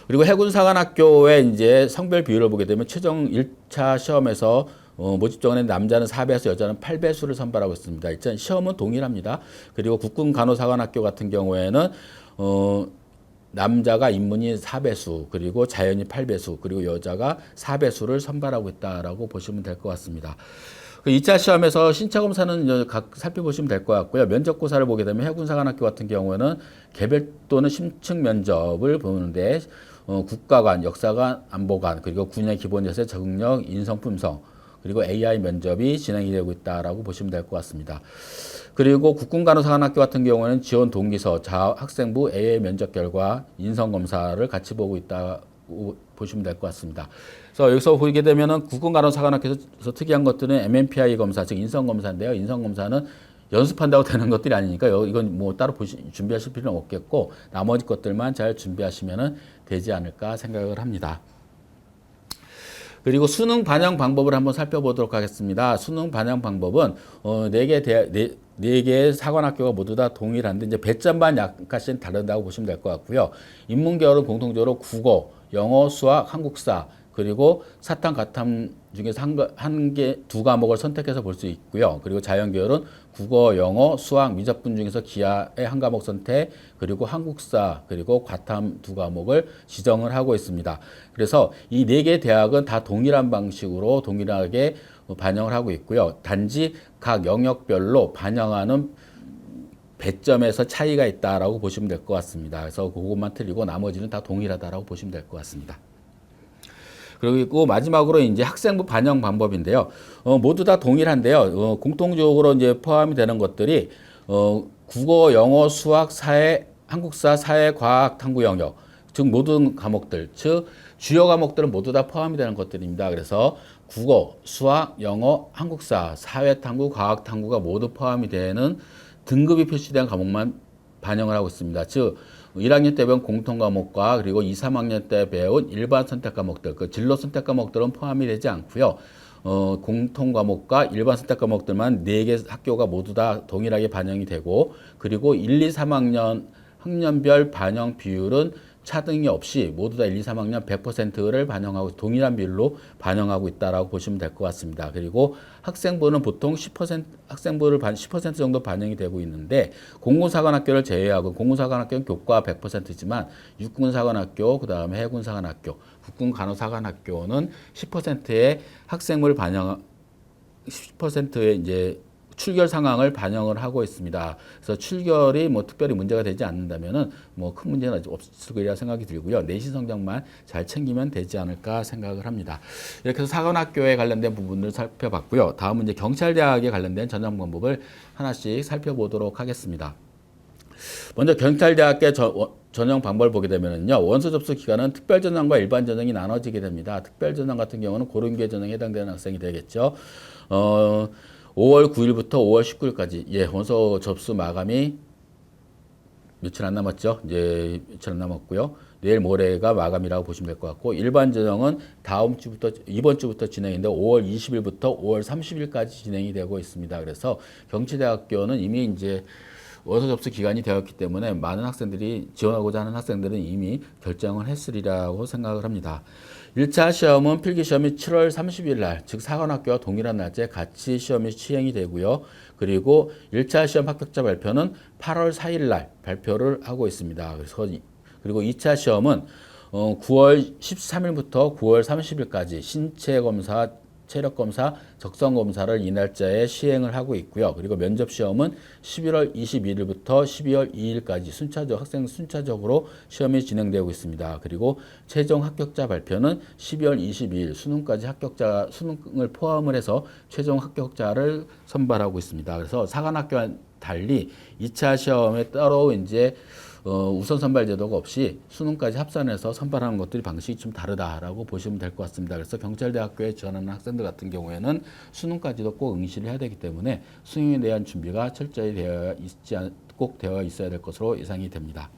그리고 해군사관학교의 이제 성별 비율을 보게 되면 최종 1차 시험에서 모집정원에 남자는 4배수, 여자는 8배수를 선발하고 있습니다. 일단 시험은 동일합니다. 그리고 국군간호사관학교 같은 경우에는 남자가 인문이 4배수, 그리고 자연이 8배수, 그리고 여자가 4배수를 선발하고 있다라고 보시면 될 것 같습니다. 2차 시험에서 신체검사는 각 살펴보시면 될 것 같고요. 면접고사를 보게 되면 해군사관학교 같은 경우에는 개별 또는 심층 면접을 보는데 국가관, 역사관, 안보관, 그리고 군의 기본자세, 적응력, 인성품성, 그리고 AI 면접이 진행이 되고 있다라고 보시면 될 것 같습니다. 그리고 국군간호사관학교 같은 경우는 지원 동기서, 학생부, AA 면접 결과, 인성검사를 같이 보고 있다고 보시면 될 것 같습니다. 그래서 여기서 보게 되면은 국군간호사관학교에서 특이한 것들은 MMPI 검사, 즉 인성검사인데요. 인성검사는 연습한다고 되는 것들이 아니니까 이건 뭐 따로 준비하실 필요는 없겠고, 나머지 것들만 잘 준비하시면 되지 않을까 생각을 합니다. 그리고 수능 반영 방법을 한번 살펴보도록 하겠습니다. 수능 반영 방법은 네 개의 사관학교가 모두 다 동일한데 이제 배점만 약간씩 다르다고 보시면 될 것 같고요. 인문계열은 공통적으로 국어, 영어, 수학, 한국사 그리고 사탐, 가탐 중에서 두 과목을 선택해서 볼 수 있고요. 그리고 자연계열은 국어, 영어, 수학, 미적분 중에서 기하의 한 과목 선택, 그리고 한국사, 그리고 과탐 두 과목을 지정을 하고 있습니다. 그래서 이 네 개 대학은 다 동일한 방식으로 동일하게 반영을 하고 있고요. 단지 각 영역별로 반영하는 배점에서 차이가 있다라고 보시면 될 것 같습니다. 그래서 그것만 틀리고 나머지는 다 동일하다라고 보시면 될 것 같습니다. 그리고 마지막으로 이제 학생부 반영 방법인데요. 모두 다 동일한데요. 공통적으로 이제 포함이 되는 것들이 국어, 영어, 수학, 사회, 한국사, 사회, 과학, 탐구 영역, 즉 모든 과목들, 즉 주요 과목들은 모두 다 포함이 되는 것들입니다. 그래서 국어, 수학, 영어, 한국사, 사회 탐구, 과학 탐구가 모두 포함이 되는 등급이 표시된 과목만 반영을 하고 있습니다. 즉 1학년 때 배운 공통 과목과 그리고 2, 3학년 때 배운 일반 선택 과목들, 그 진로 선택 과목들은 포함이 되지 않고요. 공통 과목과 일반 선택 과목들만 4개 학교가 모두 다 동일하게 반영이 되고, 그리고 1, 2, 3학년 학년별 반영 비율은 차등이 없이 모두 다 1, 2, 3학년 100%를 반영하고 동일한 비율로 반영하고 있다라고 보시면 될 것 같습니다. 그리고 학생부는 보통 10%, 10% 정도 반영이 되고 있는데 공군사관학교를 제외하고 공군사관학교는 교과 100%지만 육군사관학교, 그다음에 해군사관학교, 국군간호사관학교는 10%의 학생부를 반영 10%의 이제 출결 상황을 반영을 하고 있습니다. 그래서 출결이 뭐 특별히 문제가 되지 않는다면은 뭐 큰 문제는 없을 거리라 생각이 들고요. 내신 성적만 잘 챙기면 되지 않을까 생각을 합니다. 이렇게 해서 사관학교에 관련된 부분을 살펴봤고요. 다음은 이제 경찰대학에 관련된 전형 방법을 하나씩 살펴보도록 하겠습니다. 먼저 경찰대학교 전형 방법을 보게 되면요. 원서 접수 기간은 특별 전형과 일반 전형이 나눠지게 됩니다. 특별 전형 같은 경우는 고른교회 전형에 해당되는 학생이 되겠죠. 5월 9일부터 5월 19일까지 원서 접수 마감이 며칠 안 남았죠. 이제 며칠 안 남았고요. 내일 모레가 마감이라고 보시면 될 것 같고, 일반 전형은 이번 주부터 진행인데 5월 20일부터 5월 30일까지 진행이 되고 있습니다. 그래서 경치대학교는 이미 이제 원서 접수 기간이 되었기 때문에 많은 학생들이 지원하고자 하는 학생들은 이미 결정을 했으리라고 생각을 합니다. 1차 시험은 필기시험이 7월 30일 날, 즉 사관학교와 동일한 날짜에 같이 시험이 시행이 되고요. 그리고 1차 시험 합격자 발표는 8월 4일 날 발표를 하고 있습니다. 그리고 2차 시험은 9월 13일부터 9월 30일까지 신체검사, 체력검사, 적성검사를 이 날짜에 시행을 하고 있고요. 그리고 면접시험은 11월 21일부터 12월 2일까지 학생 순차적으로 시험이 진행되고 있습니다. 그리고 최종 합격자 발표는 12월 22일 수능을 포함을 해서 최종 합격자를 선발하고 있습니다. 그래서 사관학교와 달리 2차 시험에 따로 이제 우선 선발 제도가 없이 수능까지 합산해서 선발하는 것들이 방식이 좀 다르다라고 보시면 될 것 같습니다. 그래서 경찰대학교에 지원하는 학생들 같은 경우에는 수능까지도 꼭 응시를 해야 되기 때문에 수능에 대한 준비가 철저히 꼭 되어 있어야 될 것으로 예상이 됩니다.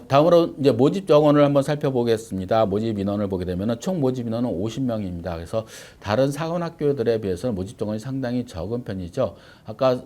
다음으로 이제 모집 정원을 한번 살펴보겠습니다. 모집 인원을 보게 되면 총 모집 인원은 50명입니다. 그래서 다른 사관학교들에 비해서는 모집 정원이 상당히 적은 편이죠. 아까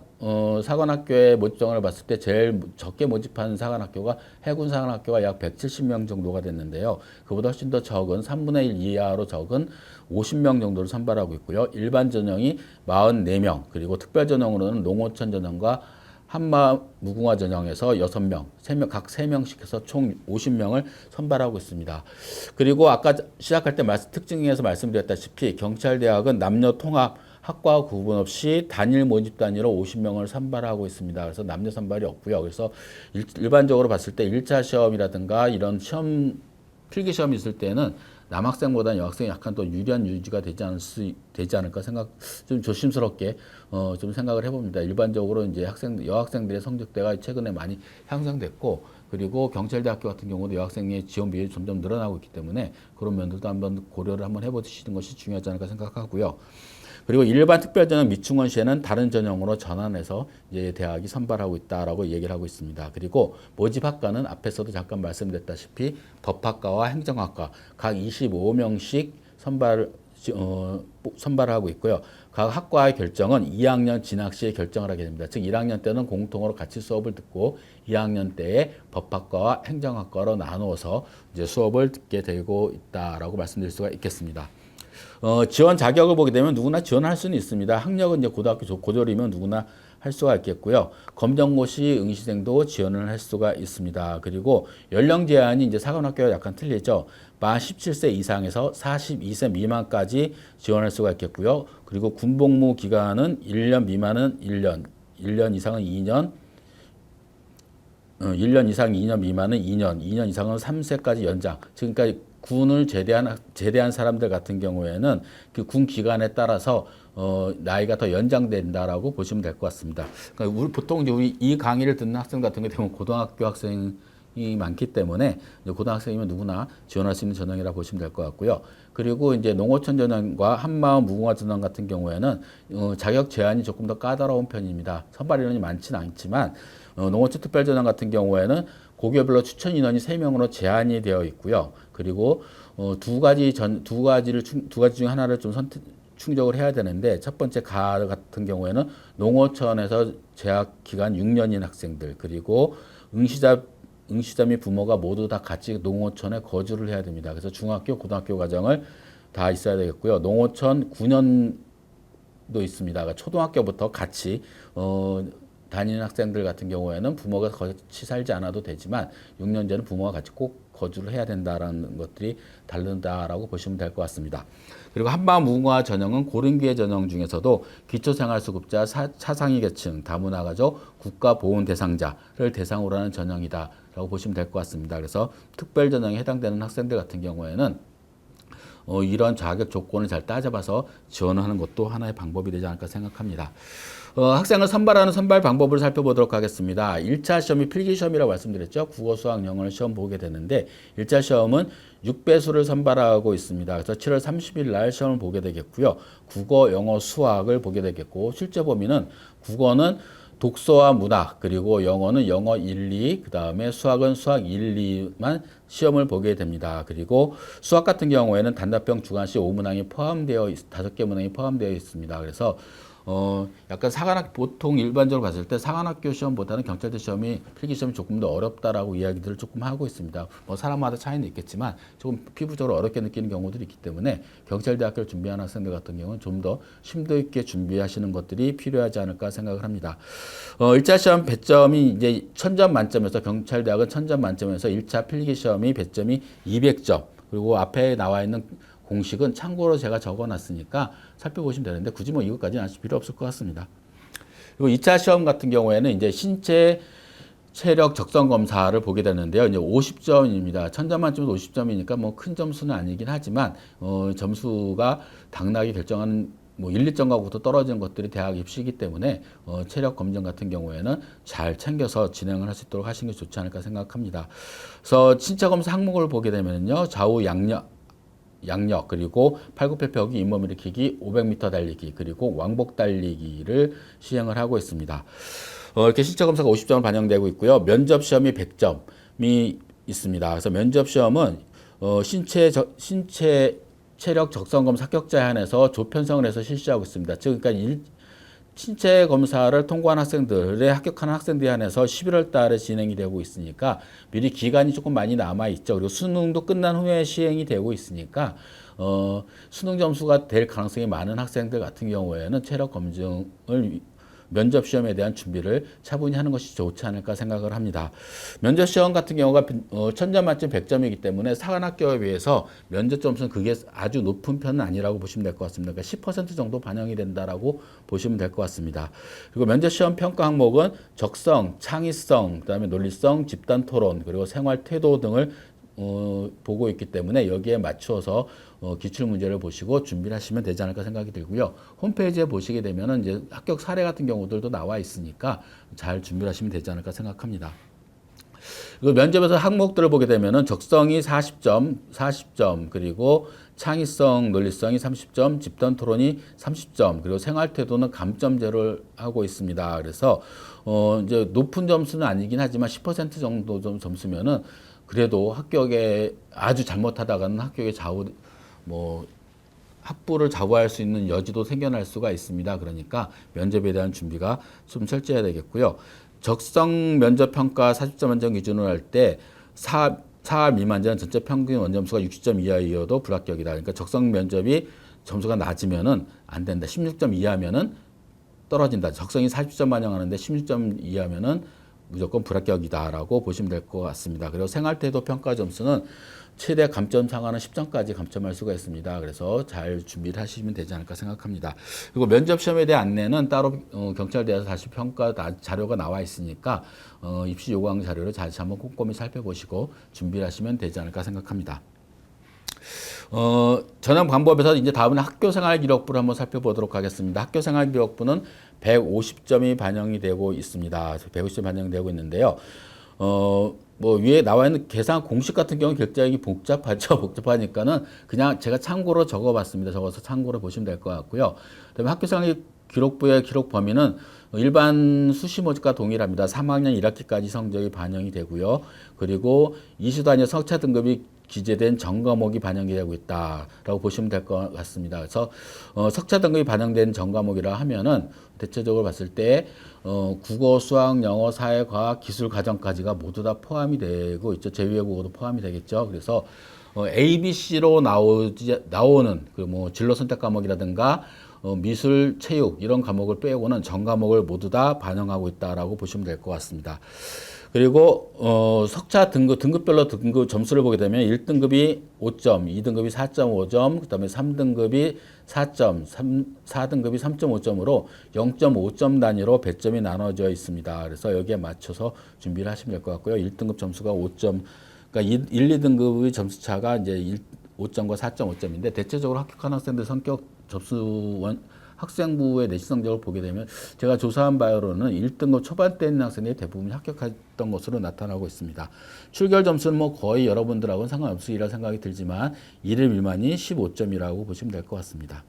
사관학교의 모집 정원을 봤을 때 제일 적게 모집한 사관학교가 해군사관학교가 약 170명 정도가 됐는데요. 그보다 훨씬 더 적은 3분의 1 이하로 적은 50명 정도를 선발하고 있고요. 일반 전형이 44명, 그리고 특별 전형으로는 농어촌 전형과 한마 무궁화 전형에서 6명, 각 3명씩 해서 총 50명을 선발하고 있습니다. 그리고 아까 시작할 때 특징에서 말씀드렸다시피 경찰대학은 남녀 통합 학과 구분 없이 단일 모집 단위로 50명을 선발하고 있습니다. 그래서 남녀 선발이 없고요. 그래서 일반적으로 봤을 때 1차 시험이라든가 이런 필기 시험이 있을 때는 남학생보다는 여학생이 약간 더 유리한 유지가 되지 않을까 좀 조심스럽게 좀 생각을 해봅니다. 일반적으로 이제 여학생들의 성적대가 최근에 많이 향상됐고, 그리고 경찰대학교 같은 경우도 여학생의 지원 비율이 점점 늘어나고 있기 때문에 그런 면들도 한번 고려를 한번 해보시는 것이 중요하지 않을까 생각하고요. 그리고 일반 특별전형 미충원 시에는 다른 전형으로 전환해서 이제 대학이 선발하고 있다라고 얘기를 하고 있습니다. 그리고 모집학과는 앞에서도 잠깐 말씀드렸다시피 법학과와 행정학과 각 25명씩 선발을 하고 있고요. 각 학과의 결정은 2학년 진학 시에 결정을 하게 됩니다. 즉 1학년 때는 공통으로 같이 수업을 듣고 2학년 때에 법학과와 행정학과로 나누어서 이제 수업을 듣게 되고 있다라고 말씀드릴 수가 있겠습니다. 지원 자격을 보게 되면 누구나 지원할 수는 있습니다. 학력은 이제 고등학교 고졸이면 누구나 할 수가 있겠고요. 검정고시 응시생도 지원을 할 수가 있습니다. 그리고 연령 제한이 이제 사관학교와 약간 틀리죠. 만 17세 이상에서 42세 미만까지 지원할 수가 있겠고요. 그리고 군복무 기간은 1년 미만은 1년, 1년 이상은 2년, 1년 이상 2년 미만은 2년, 2년 이상은 3세까지 연장. 그러니까 군을 제대한 사람들 같은 경우에는 그 군 기간에 따라서 나이가 더 연장된다라고 보시면 될 것 같습니다. 그러니까 우리 보통 이제 우리 이 강의를 듣는 학생 같은 경우 되면 고등학교 학생이 많기 때문에 고등학생이면 누구나 지원할 수 있는 전형이라 보시면 될 것 같고요. 그리고 이제 농어촌 전형과 한마음 무궁화 전형 같은 경우에는 자격 제한이 조금 더 까다로운 편입니다. 선발 인원이 많지는 않지만 농어촌 특별 전형 같은 경우에는 고교별로 추천 인원이 3명으로 제한이 되어 있고요. 그리고 두 가지 중 하나를 좀 충족을 해야 되는데 첫 번째 가 같은 경우에는 농어촌에서 재학 기간 6년인 학생들 그리고 응시자 및 부모가 모두 다 같이 농어촌에 거주를 해야 됩니다. 그래서 중학교, 고등학교 과정을 다 있어야 되겠고요. 농어촌 9년도 있습니다. 그러니까 초등학교부터 같이 다니는 학생들 같은 경우에는 부모가 같이 살지 않아도 되지만 6년제는 부모가 같이 꼭 거주를 해야 된다라는 것들이 다른다라고 보시면 될 것 같습니다. 그리고 한마음 무궁화 전형은 고른기회 전형 중에서도 기초생활수급자, 차상위 계층, 다문화가족, 국가보훈 대상자를 대상으로 하는 전형이다라고 보시면 될 것 같습니다. 그래서 특별 전형에 해당되는 학생들 같은 경우에는 이런 자격 조건을 잘 따져봐서 지원을 하는 것도 하나의 방법이 되지 않을까 생각합니다. 학생을 선발하는 선발 방법을 살펴보도록 하겠습니다. 1차 시험이 필기시험이라고 말씀드렸죠. 국어, 수학, 영어를 시험 보게 되는데 1차 시험은 6배수를 선발하고 있습니다. 그래서 7월 30일 날 시험을 보게 되겠고요. 국어, 영어, 수학을 보게 되겠고 실제 범위는 국어는 독서와 문학, 그리고 영어는 영어 1, 2, 그 다음에 수학은 수학 1, 2만 시험을 보게 됩니다. 그리고 수학 같은 경우에는 단답형, 주관식, 5문항이 포함되어, 5개 문항이 포함되어 있습니다. 그래서 약간 보통 일반적으로 봤을 때 사관학교 시험보다는 경찰대 시험이 필기시험이 조금 더 어렵다라고 이야기들을 조금 하고 있습니다. 뭐 사람마다 차이는 있겠지만 조금 피부적으로 어렵게 느끼는 경우들이 있기 때문에 경찰대학교를 준비하는 학생들 같은 경우는 좀 더 심도 있게 준비하시는 것들이 필요하지 않을까 생각을 합니다. 1차 시험 배점이 이제 1000점 만점에서 경찰대학은 1000점 만점에서 1차 필기시험이 배점이 200점. 그리고 앞에 나와 있는 공식은 참고로 제가 적어놨으니까 살펴보시면 되는데 굳이 뭐 이것까지는 아실 필요 없을 것 같습니다. 그리고 2차 시험 같은 경우에는 이제 신체 체력 적성 검사를 보게 되는데요. 이제 50점입니다. 1000점 만점에서 50점이니까 뭐 큰 점수는 아니긴 하지만 점수가 당락이 결정하는 뭐 1, 2점가부터 떨어지는 것들이 대학 입시이기 때문에 체력 검정 같은 경우에는 잘 챙겨서 진행을 할 수 있도록 하시는 게 좋지 않을까 생각합니다. 그래서 신체 검사 항목을 보게 되면요. 좌우 양력 그리고 팔굽혀펴기, 잇몸 일으키기, 500m 달리기 그리고 왕복 달리기를 시행을 하고 있습니다. 이렇게 신체 검사가 50점을 반영되고 있고요. 면접 시험이 100점이 있습니다. 그래서 면접 시험은 신체 체력 적성 검사 합격자에 한해서 조편성을 해서 실시하고 있습니다. 즉 그러니까 신체 검사를 통과한 학생들에 합격하는 학생들에 한해서 11월 달에 진행이 되고 있으니까 미리 기간이 조금 많이 남아 있죠. 그리고 수능도 끝난 후에 시행이 되고 있으니까 수능 점수가 될 가능성이 많은 학생들 같은 경우에는 체력 검증을 면접 시험에 대한 준비를 차분히 하는 것이 좋지 않을까 생각을 합니다. 면접 시험 같은 경우가 1000점 만점 100점이기 때문에 사관학교에 비해서 면접 점수는 그게 아주 높은 편은 아니라고 보시면 될 것 같습니다. 그러니까 10% 정도 반영이 된다라고 보시면 될 것 같습니다. 그리고 면접 시험 평가 항목은 적성, 창의성, 그다음에 논리성, 집단 토론, 그리고 생활 태도 등을 보고 있기 때문에 여기에 맞추어서 기출 문제를 보시고 준비를 하시면 되지 않을까 생각이 들고요. 홈페이지에 보시게 되면은 이제 합격 사례 같은 경우들도 나와 있으니까 잘 준비를 하시면 되지 않을까 생각합니다. 그리고 면접에서 항목들을 보게 되면은 적성이 40점, 그리고 창의성, 논리성이 30점, 집단 토론이 30점, 그리고 생활 태도는 감점제를 하고 있습니다. 그래서 이제 높은 점수는 아니긴 하지만 10% 정도 좀 점수면은 그래도 합격에 아주 잘못하다가는 합격의 학부를 자부할 수 있는 여지도 생겨날 수가 있습니다. 그러니까 면접에 대한 준비가 좀 철저해야 되겠고요. 적성 면접 평가 40점 만점 기준으로 할 때 4 미만자는 전체 평균 원점수가 60점 이하이어도 불합격이다. 그러니까 적성 면접이 점수가 낮으면은 안 된다. 16점 이하면은 떨어진다. 적성이 40점 반영하는데 16점 이하면은 무조건 불합격이다라고 보시면 될 것 같습니다. 그리고 생활태도 평가 점수는 최대 감점 상한은 10점까지 감점할 수가 있습니다. 그래서 잘 준비를 하시면 되지 않을까 생각합니다. 그리고 면접 시험에 대한 안내는 따로 경찰대에서 다시 평가 자료가 나와 있으니까 입시 요구한 자료를 다시 한번 꼼꼼히 살펴보시고 준비를 하시면 되지 않을까 생각합니다. 전형 방법에서 이제 다음은 학교생활기록부를 한번 살펴보도록 하겠습니다. 학교생활기록부는 150점이 반영이 되고 있습니다. 150점 반영되고 있는데요. 뭐 위에 나와 있는 계산 공식 같은 경우 굉장히 복잡하죠. 복잡하니까는 그냥 제가 참고로 적어봤습니다. 적어서 참고로 보시면 될 것 같고요. 그다음에 학교생활 기록부의 기록 범위는 일반 수시 모집과 동일합니다. 3학년 1학기까지 성적이 반영이 되고요. 그리고 이수 단위 석차 등급이 기재된 전 과목이 반영이 되고 있다라고 보시면 될 것 같습니다. 그래서 석차 등급이 반영된 전 과목이라 하면은 대체적으로 봤을 때 국어, 수학, 영어, 사회, 과학, 기술, 가정까지가 모두 다 포함이 되고 있죠. 제2외국어도 포함이 되겠죠. 그래서 A, B, C로 나오는 그 뭐 진로 선택 과목이라든가 미술, 체육 이런 과목을 빼고는 전 과목을 모두 다 반영하고 있다라고 보시면 될 것 같습니다. 그리고 석차 등급별로 등급 점수를 보게 되면 1등급이 5점, 2등급이 4.5점, 그다음에 3등급이 4점, 4등급이 3.5점으로 0.5점 단위로 배점이 나눠져 있습니다. 그래서 여기에 맞춰서 준비를 하시면 될 것 같고요. 1등급 점수가 5점, 그러니까 1, 2등급의 점수 차가 이제 5점과 4.5점인데 대체적으로 합격한 학생들 성격 접수 학생부의 내신 성적을 보게 되면 제가 조사한 바로는 1등급 초반대 있는 학생들이 대부분 합격했던 것으로 나타나고 있습니다. 출결 점수는 뭐 거의 여러분들하고는 상관없으리라 생각이 들지만 1일 미만이 15점이라고 보시면 될 것 같습니다.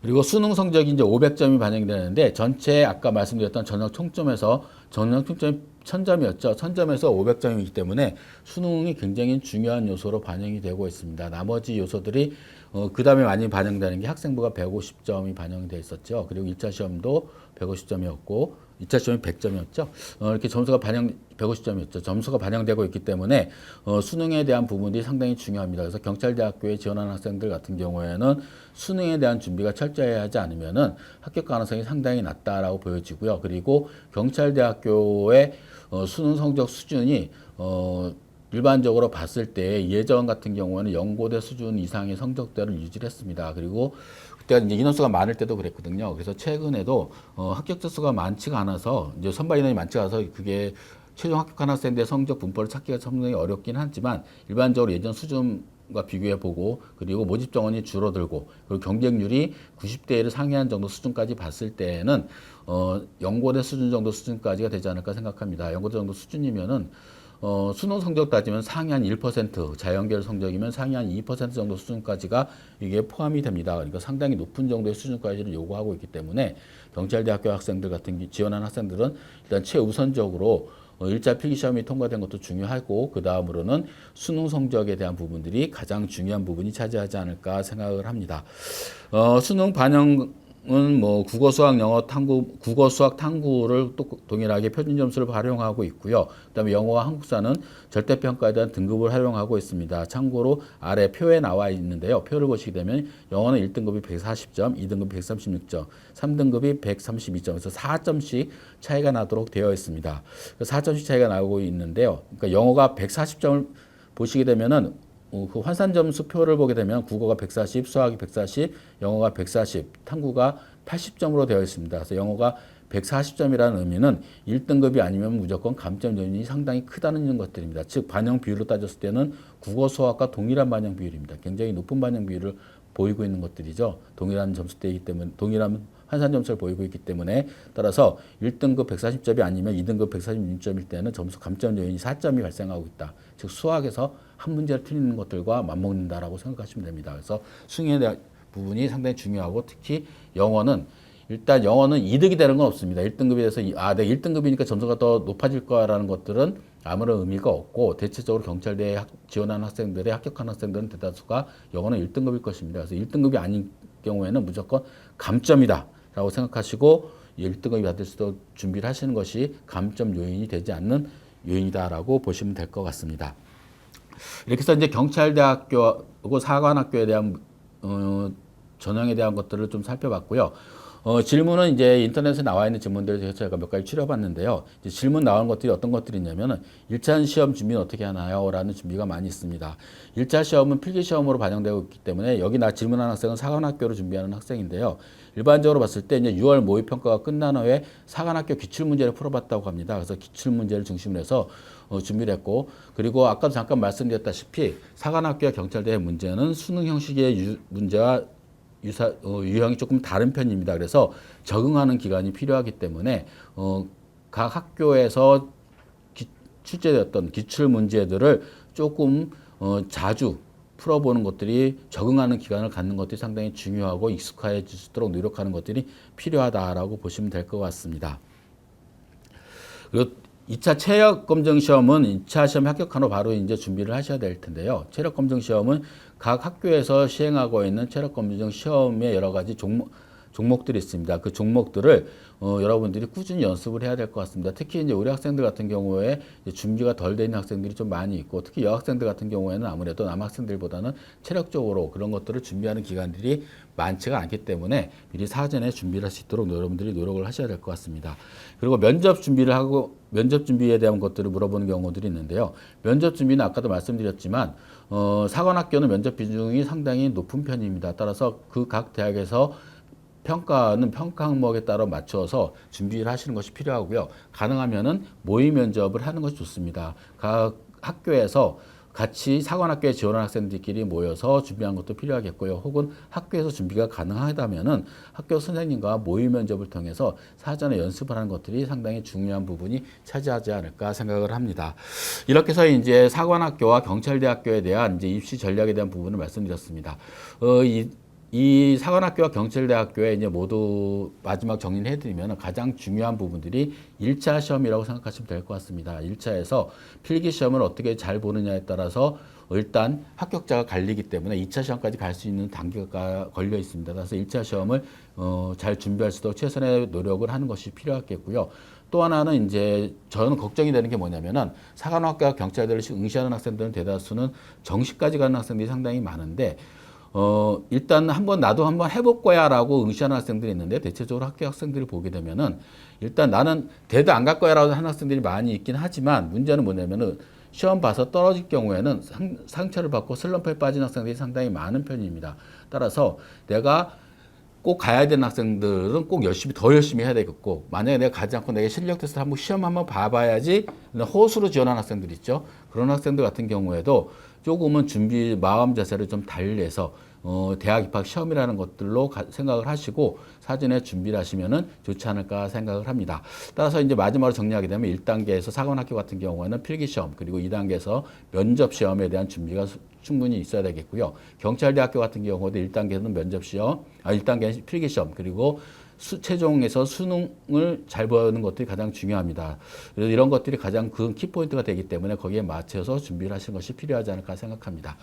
그리고 수능 성적이 이제 500점이 반영이 되는데 전체 아까 말씀드렸던 전형 총점에서 전형 총점이 1000점이었죠. 1000점에서 500점이기 때문에 수능이 굉장히 중요한 요소로 반영이 되고 있습니다. 나머지 요소들이 그 다음에 많이 반영되는 게 학생부가 150점이 반영이 돼 있었죠. 그리고 1차 시험도 150점이었고 2차 시험이 100점이었죠. 이렇게 점수가 150점이었죠. 점수가 반영되고 있기 때문에 수능에 대한 부분이 상당히 중요합니다. 그래서 경찰대학교에 지원하는 학생들 같은 경우에는 수능에 대한 준비가 철저히 하지 않으면은 합격 가능성이 상당히 낮다라고 보여지고요. 그리고 경찰대학교의 수능 성적 수준이 일반적으로 봤을 때 예전 같은 경우에는 연고대 수준 이상의 성적대를 유지를 했습니다. 그리고 그때가 이제 인원수가 많을 때도 그랬거든요. 그래서 최근에도 합격자 수가 많지가 않아서 이제 선발 인원이 많지가 않아서 그게 최종 합격한 학생들의 성적 분포를 찾기가 상당히 어렵긴 하지만 일반적으로 예전 수준과 비교해 보고 그리고 모집 정원이 줄어들고 그리고 경쟁률이 90대 1을 상회한 정도 수준까지 봤을 때에는 연고대 수준 정도 수준까지가 되지 않을까 생각합니다. 연고대 정도 수준이면은 수능 성적 따지면 상위 한 1%, 자연계열 성적이면 상위 한 2% 정도 수준까지가 이게 포함이 됩니다. 그러니까 상당히 높은 정도의 수준까지를 요구하고 있기 때문에 경찰대학교 학생들 같은 지원한 학생들은 일단 최우선적으로 1차 필기시험이 통과된 것도 중요하고 그 다음으로는 수능 성적에 대한 부분들이 가장 중요한 부분이 차지하지 않을까 생각을 합니다. 수능 반영 은 뭐 국어, 수학, 영어, 탐구, 국어, 수학, 탐구를 또 동일하게 표준 점수를 활용하고 있고요. 그다음에 영어와 한국사는 절대평가에 대한 등급을 활용하고 있습니다. 참고로 아래 표에 나와 있는데요. 표를 보시게 되면 영어는 1등급이 140점, 2등급이 136점, 3등급이 132점, 그래서 4점씩 차이가 나도록 되어 있습니다. 4점씩 차이가 나고 있는데요. 그러니까 영어가 140점을 보시게 되면은 그 환산 점수 표를 보게 되면 국어가 140, 수학이 140, 영어가 140, 탐구가 80점으로 되어 있습니다. 그래서 영어가 140점이라는 의미는 1등급이 아니면 무조건 감점 요인이 상당히 크다는 것들입니다. 즉 반영 비율로 따졌을 때는 국어, 수학과 동일한 반영 비율입니다. 굉장히 높은 반영 비율을 보이고 있는 것들이죠. 동일한 점수대이기 때문에 동일한 환산 점수를 보이고 있기 때문에 따라서 1등급 140점이 아니면 2등급 146점일 때는 점수 감점 요인이 4점이 발생하고 있다. 즉 수학에서 한 문제를 틀리는 것들과 맞먹는다라고 생각하시면 됩니다. 그래서 수능에 대한 부분이 상당히 중요하고 특히 영어는 일단 영어는 이득이 되는 건 없습니다. 1등급에 대해서 내가 1등급이니까 점수가 더 높아질 거라는 것들은 아무런 의미가 없고 대체적으로 경찰대에 지원하는 학생들의 합격한 학생들은 대다수가 영어는 1등급일 것입니다. 그래서 1등급이 아닌 경우에는 무조건 감점이다 라고 생각하시고 1등급이 받을 수도 준비를 하시는 것이 감점 요인이 되지 않는 요인이다라고 보시면 될 것 같습니다. 이렇게 해서 이제 경찰대학교하고 사관학교에 대한 전형에 대한 것들을 좀 살펴봤고요. 질문은 이제 인터넷에 나와 있는 질문들을 제가 몇 가지 추려봤는데요. 이제 질문 나오는 것들이 어떤 것들이 있냐면은 1차 시험 준비는 어떻게 하나요? 라는 준비가 많이 있습니다. 1차 시험은 필기시험으로 반영되고 있기 때문에 여기 질문하는 학생은 사관학교로 준비하는 학생인데요. 일반적으로 봤을 때 이제 6월 모의평가가 끝난 후에 사관학교 기출문제를 풀어봤다고 합니다. 그래서 기출문제를 중심으로 해서 준비를 했고, 그리고 아까도 잠깐 말씀드렸다시피 사관학교와 경찰대의 문제는 수능 형식의 문제와 유형이 조금 다른 편입니다. 그래서 적응하는 기간이 필요하기 때문에 각 학교에서 출제되었던 기출 문제들을 조금 자주 풀어보는 것들이 적응하는 기간을 갖는 것들이 상당히 중요하고 익숙해지도록 노력하는 것들이 필요하다라고 보시면 될 것 같습니다. 그리고 2차 체력 검정 시험은 2차 시험 합격한 후 바로 이제 준비를 하셔야 될 텐데요. 체력 검정 시험은 각 학교에서 시행하고 있는 체력 검정 시험의 여러 가지 종목들이 있습니다. 그 종목들을 여러분들이 꾸준히 연습을 해야 될 것 같습니다. 특히 이제 우리 학생들 같은 경우에 준비가 덜 돼 있는 학생들이 좀 많이 있고, 특히 여학생들 같은 경우에는 아무래도 남학생들보다는 체력적으로 그런 것들을 준비하는 기간들이 많지가 않기 때문에 미리 사전에 준비를 할 수 있도록 여러분들이 노력을 하셔야 될 것 같습니다. 그리고 면접 준비를 하고 면접 준비에 대한 것들을 물어보는 경우들이 있는데요. 면접 준비는 아까도 말씀드렸지만 사관학교는 면접 비중이 상당히 높은 편입니다. 따라서 그 각 대학에서 평가는 평가 항목에 따라 맞춰서 준비를 하시는 것이 필요하고요. 가능하면은 모의 면접을 하는 것이 좋습니다. 각 학교에서 같이 사관학교에 지원하는 학생들끼리 모여서 준비하는 것도 필요하겠고요. 혹은 학교에서 준비가 가능하다면은 학교 선생님과 모의 면접을 통해서 사전에 연습을 하는 것들이 상당히 중요한 부분이 차지하지 않을까 생각을 합니다. 이렇게 해서 이제 사관학교와 경찰대학교에 대한 이제 입시 전략에 대한 부분을 말씀드렸습니다. 이 사관학교와 경찰대학교에 이제 모두 마지막 정리를 해드리면 가장 중요한 부분들이 1차 시험이라고 생각하시면 될 것 같습니다. 1차에서 필기 시험을 어떻게 잘 보느냐에 따라서 일단 합격자가 갈리기 때문에 2차 시험까지 갈 수 있는 단계가 걸려 있습니다. 그래서 1차 시험을 잘 준비할 수 있도록 최선의 노력을 하는 것이 필요하겠고요. 또 하나는 이제 저는 걱정이 되는 게 뭐냐면은 사관학교와 경찰대를 응시하는 학생들은 대다수는 정시까지 가는 학생들이 상당히 많은데 일단 나도 한번 해볼 거야 라고 응시하는 학생들이 있는데, 대체적으로 학교 학생들을 보게 되면은 일단 나는 대도 안 갈 거야 라고 하는 학생들이 많이 있긴 하지만, 문제는 뭐냐면은 시험 봐서 떨어질 경우에는 상처를 받고 슬럼프에 빠진 학생들이 상당히 많은 편입니다. 따라서 내가 꼭 가야 되는 학생들은 꼭 더 열심히 해야 되겠고, 만약에 내가 가지 않고 내가 실력 테스트 한번 시험 한번 봐봐야지 호수로 지원하는 학생들 있죠. 그런 학생들 같은 경우에도 조금은 마음 자세를 좀 달리해서 대학 입학 시험이라는 것들로 생각을 하시고 사전에 준비를 하시면은 좋지 않을까 생각을 합니다. 따라서 이제 마지막으로 정리하게 되면 1단계에서 사관학교 같은 경우에는 필기시험, 그리고 2단계에서 면접시험에 대한 준비가 충분히 있어야 되겠고요. 경찰대학교 같은 경우도 1단계는 1단계는 필기시험, 그리고 최종에서 수능을 잘 보는 것들이 가장 중요합니다. 그래서 이런 것들이 가장 큰 키포인트가 되기 때문에 거기에 맞춰서 준비를 하시는 것이 필요하지 않을까 생각합니다.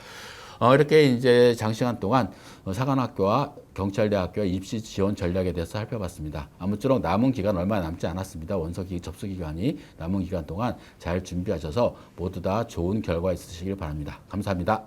이렇게 이제 장시간 동안 사관학교와 경찰대학교의 입시 지원 전략에 대해서 살펴봤습니다. 아무쪼록 남은 기간 얼마 남지 않았습니다. 접수 기간이 남은 기간 동안 잘 준비하셔서 모두 다 좋은 결과 있으시길 바랍니다. 감사합니다.